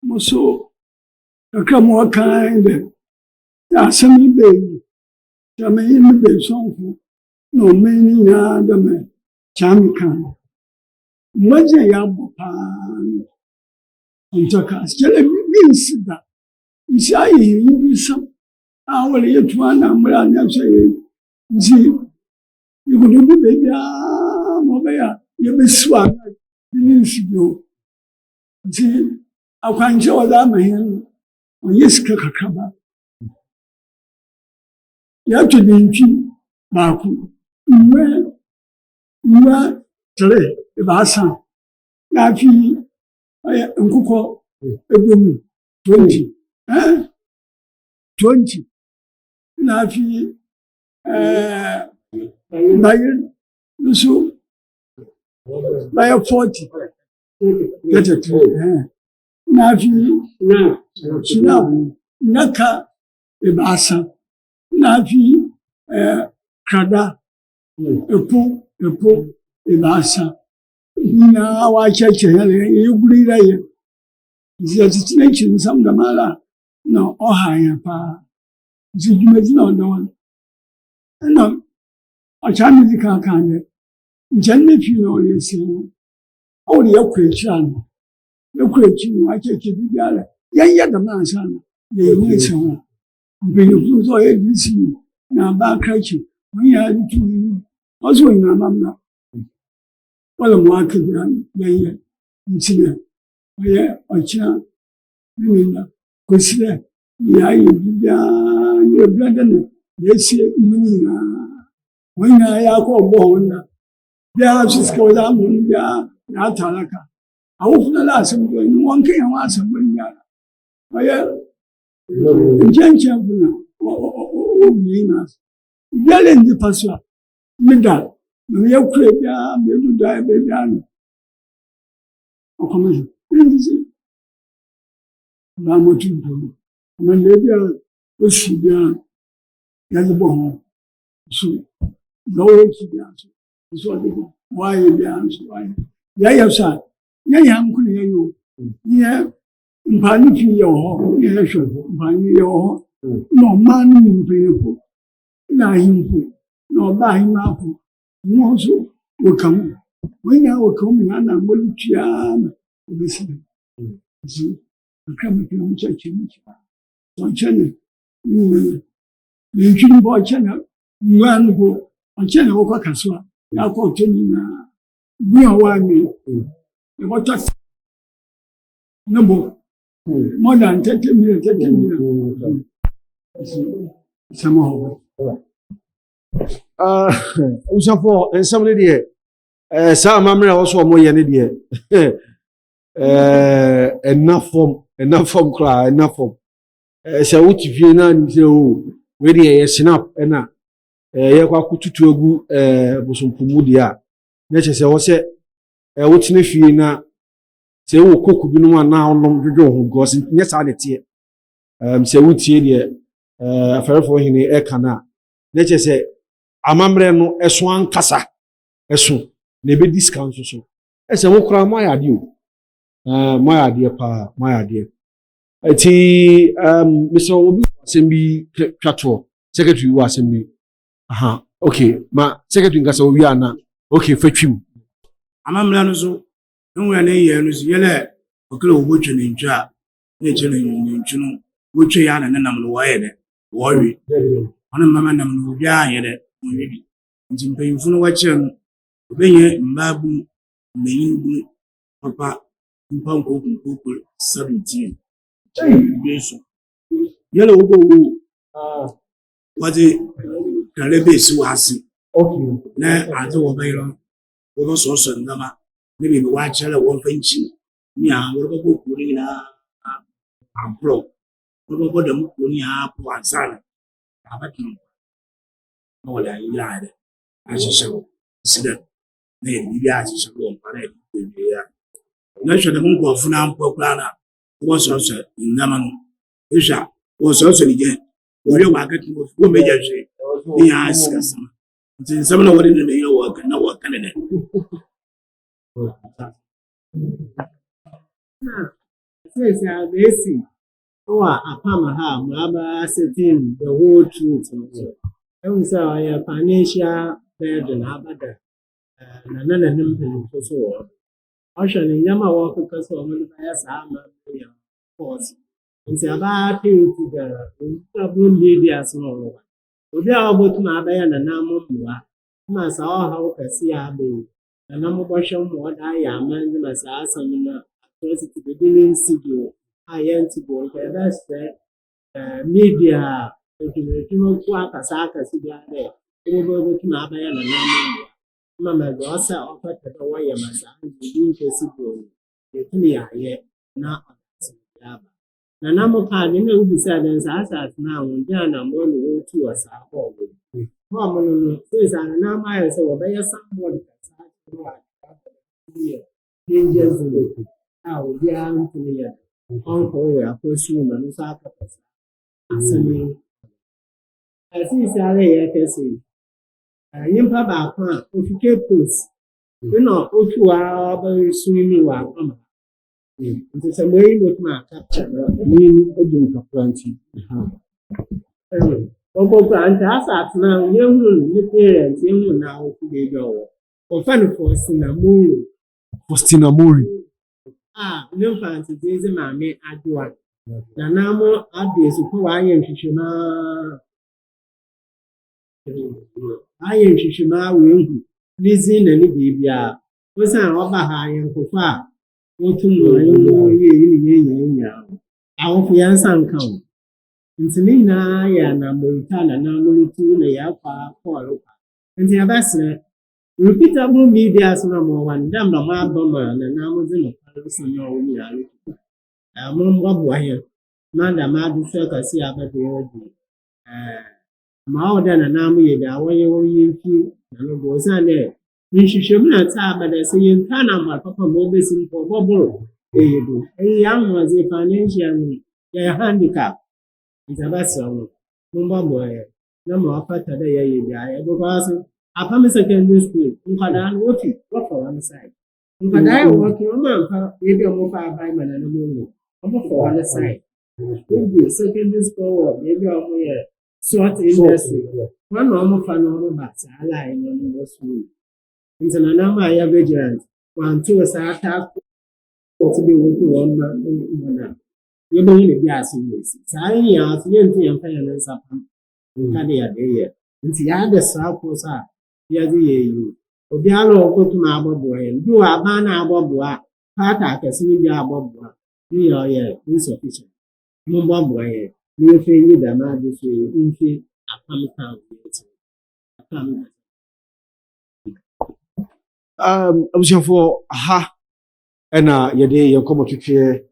Moso kama kind asami be jame ni be sonfu no meni na da me chami kan maje ya bopa ntaka skele bi sida isai yi sam awole yetu ana mra na so nji yugo bi be ya mo be ya ye be swa ni nsibio nti akwanje wada mahin onye sika kakaba ya to dinki ba ku mwa tele ba san na fi nkuko egomu 20 20 na fi bayan so bayan 40 get it na fi naka ebasa na fi kada epo ebasa na wa cheche yale yuguri da ye ziyatine chin sam da mala no oha ya pa zijumeji no no no achami dika kane njanne fi no yesi o le yakwechi no yakwechi no acheche bibiala yanya da mansa no ye yi so mbenyu so ye disi na ba kachi ya tu ozo ina mamna wala mu aka bia bɛyɛ nti na ɔyɛ ɔkyena ne na kɔsi dɛ yɛayɛ biribiara ne ɛbura dɛ no yɛasie mu nyinaa wɔn nyinaa yɛakɔ ɔbɔ wɔn na biara so sika wɔdze ama wɔn biara yɛata alaka awofo no la asɛm bɔ no wɔnka yɛn ho asɛm bɔ biara ɔyɛ nkyɛnkyɛn fo na ɔbue no ase biara ndi pa so a meda na yɛkura biara mɛdu da biara no ɔkɔmɔ so ndi sɛ baa mɔtu mpɔmu ɔmɔ na biara osi biara yɛdze bɔ ho so na wɔsi biara so nso ɔde bɔ wɔayɛ biara nso wɔayɛ yɛyɛ so a yɛyɛ anko na yɛyɛ o yɛ mpaani fi yɛ wɔ hɔ yɛyɛ hwɛ mpaani yɛ wɔ hɔ na ɔmaa no mu mpanyinfo na ahemfo na ɔbaa ahemafo wɔn nso wɔka ho wɔn nyinaa wɔka ho nyinaa na wɔde tuaa na wɔbɛsi no nti kakra mepɛ ho kyɛkyɛ mu kyerɛ ɔkyɛ ne nantwi no bɔ ɔkyɛ ne nwura no bɔ ɔkyɛ ne wɔkɔ kaso a yɛakɔ ɔtɔ nyinaa bu a wɔanwe yɛbɔtɔ ne bɔ more than 30 million sɛm hɔ abusuafoɔ nsɛm no deɛ saa amammerɛ a wɔso ɔmo yɛ no deɛ ɛna fam koraa ɛna fam sɛ wote fie na ne sɛ o wei deɛ yɛ snap ɛna yɛkɔ akɔtutu agu bosompomu deɛ a na kyerɛ sɛ wɔ sɛ wotena fie na sɛ wowɔ koku binom a na wonom dwodwo ho because nyɛ saa ne teɛ sɛ wotie deɛ afɛrefoɔ hene ɛka no a na kyerɛ sɛ amammerɛ no ɛso ankasa ɛso na ɛbɛdi sika nso so ɛsɛ mo koraa moayɛ adeɛ o moayɛ adeɛ paa moayɛ adeɛ nti mesɛ obi wɔ asɛm bi twa toɔ secretary wɔ asɛm bi okay ma secretary nkasa owie ana okay fa twim amammerɛ no so nwura ne yɛ no so yɛlɛ ɔkala wɔbɔtwa ne ntwa a na ɛkyɛ no ntwu no wɔtwa yɛ ana ne nam no wɔyɛ dɛ wɔwe ɔno mama nam no obiara yɛ dɛ wɔwe bi nti mpanyimfo no wɔkyerɛ no obɛnya mbaa bu mmanyin bu papa mpa nkɔkɔ 17 bi so yɛlɛ wɔbɔ wɔde kare bɛsi wɔ ase na ade wɔbɛyɛ wɔbɛsɔɔsɔ ndama ne biribi wɔakyerɛ wɔmfa nkyi ne a wɔbɛbɔ kuo no nyinaa aborɔ wɔbɛbɔ dɛm kuo no nyinaa po ansa no abɛtena na wɔde ayɛ dɛ ahyehyɛ wɔ si dɛ na yɛde biribi ahyehyɛ wɔ mpa na yɛde biribi a na hwɛ dɛm nkurɔfo no ampɔ koraa na wɔsɔɔsɔ ndama no ɛhwɛ a wɔsɔɔsɔ ne gya wɔhwɛ wɔ akatena wɔmmɛgya hwee ne nyinaa sikasɛm nti nsɛm na wɔde ne na yɛ wɔka na wɔka ne dɛ Since basic, apam ha, Maba setting the whole truth. I was a financial burden, Abada, and another number for so. Ocean in Yama walk because of the course. And say about to the media small. We are about to Maba and a Namua. Massa how can see our baby. Na namu bɔhyɛ mu ɔda ayɛ aman de na saa asɛm no atrocity bɛdi ne nsidio a yɛntibo nka yɛbɛsrɛ media a adwumayɛdwuma ku akasa biara dɛ wɔbɛtumi abɛyɛ nananom mmoa ma mɛdɛ ɔsɛ ɔpɛpɛ dɛ wɔyɛ ma saa biribi nkɛsidio no yɛtumi yɛayɛ na ɔdasɛm aba nanam paa ne na wobisa dɛ saa asase no a wɔn gyina nammɔ ne wɔtu wɔ saa hɔɔmo hɔɔmo no sɛ saa nanam ayɛ sɛ wɔbɛyɛ samboɔ danger zone. How we are uncle, we are pursuing and Saka. Assuming I see Sally, I can say. Yimpa back, if you keep puss, you know, if you are very swimming while I'm. It is a way with my capture. mean odin kapranti Ogo grant us at now, young parents, young now, they go. Often for Sinamuru. Faustina Mori No fancy days, mammy, at one. Nanamo, obvious, who I am Shishima. I am Shishima, will listen and baby. wosan ɔba ha yɛn nkɔfo a wotum no yɛ awofo yɛn nsa nka wo nti ne nyinaa yɛ anammɔnta na nammɔntu na yɛakɔ akɔɔlo kwa nti yɛbɛsrɛ repeatable media so na mo wan dam na ma ba ma na na mo de no kwaro so na wo nyinaa mo mboaboa yɛn na da ma do sɛ kasi abɛde obi ma wo da na na mo yɛ da wɔyɛ mfi na no go san dɛ nhwehwɛmu na ta abɛda sɛ yɛn ka na ma papa mo besi mpo bɔboro do ya mo ze financial no yɛ handicap ntabasa wo mo mboaboa yɛn na mo afata dɛ yɛ da yɛ because Apam secondary school, nkwadaa no wofi wɔfa one side. Nkwadaa yɛ wɔki wɔn amfa ebi a wɔfa aban ma na wɔn mu wɔfa one side. Ebi secondary school wɔ ebi a wɔyɛ short industry. Wɔn na wɔfa na wɔn ba saa line no no school. Nti na nam a yɛ vigilant wanto saa attack wɔte bi wɔki wɔn ma na yɛbɛyi ne bi ase wɔ si. Saa yi a aso yɛntu yɛn fa yɛn nsa pam. Nka de yɛ de yɛ. Nti yɛ ada saa kɔ saa yɛde yɛ yi obiara a ɔkɔtuma abɔboa yɛn bi wɔ aban na abɔboa paata akɛse no bi abɔboa ne yɛ ɔyɛ insufficient mo bɔboa yɛn ne yɛfɛ yi dɛm ade so mfi apam kan apam abusuafoɔ ha ɛna yɛde yɛn nkɔmmɔ twetwe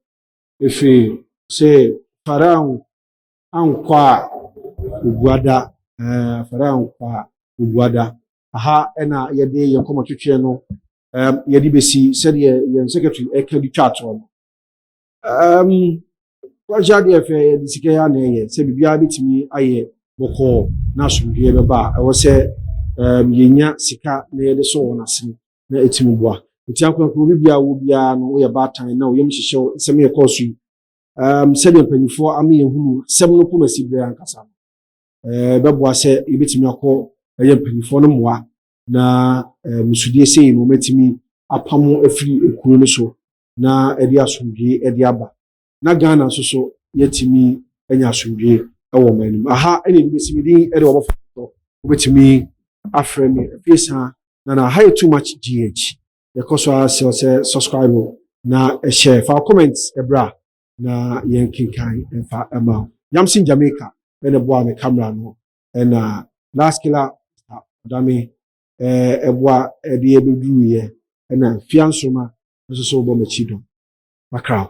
efiri sɛ farao ankɔ a obuada farao ankɔ a obuada aha ɛna yɛde yɛn nkɔmmɔ twetwe no yɛde besi sɛdeɛ yɛn secretary ɛka di twa atoɔ no wɔahyɛ adeɛ fɛ yɛde sika yɛ ana ɛyɛ sɛ biribiara bɛtumi ayɛ bɔkɔɔ na asomdwoeɛ bɛba a ɛwɔ sɛ yɛnya sika na yɛde so wɔn asene na ɛtumi boa nti akwankwan biribiara wɔ biara no woyɛ baatan na woyam hyehyɛ nsɛm yɛ kɔɔ so yi sɛdeɛ mpanyinfoɔ ama yɛn hunu sɛm no kɔma si berɛ ankasa no bɛboa sɛ yɛbɛtumi akɔ ɛyɛ mpanyinfoɔ no mmoa na musudie sei no wɔbɛtumi apam afiri ekuro no so na ɛde asomdwoe ɛde aba na Ghana nso so yɛtumi anya asomdwoe ɛwɔ wɔn anim aha ɛna ebi bɛsi mi din ɛde wɔbɛfa so wɔbɛtumi afrɛ me afeesa na ha yɛ too much gh yɛkɔ so asɛ sɛ subscribe na ɛhyɛ fa comment ɛbra na yɛn kenkan ɛfa ɛma Yamsin Jamaica ɛna boa me camera no ɛna last killer dame ɛboa ɛde ɛbɛduru yɛ ɛna fiansoma nso so bɔ m'akyi do makra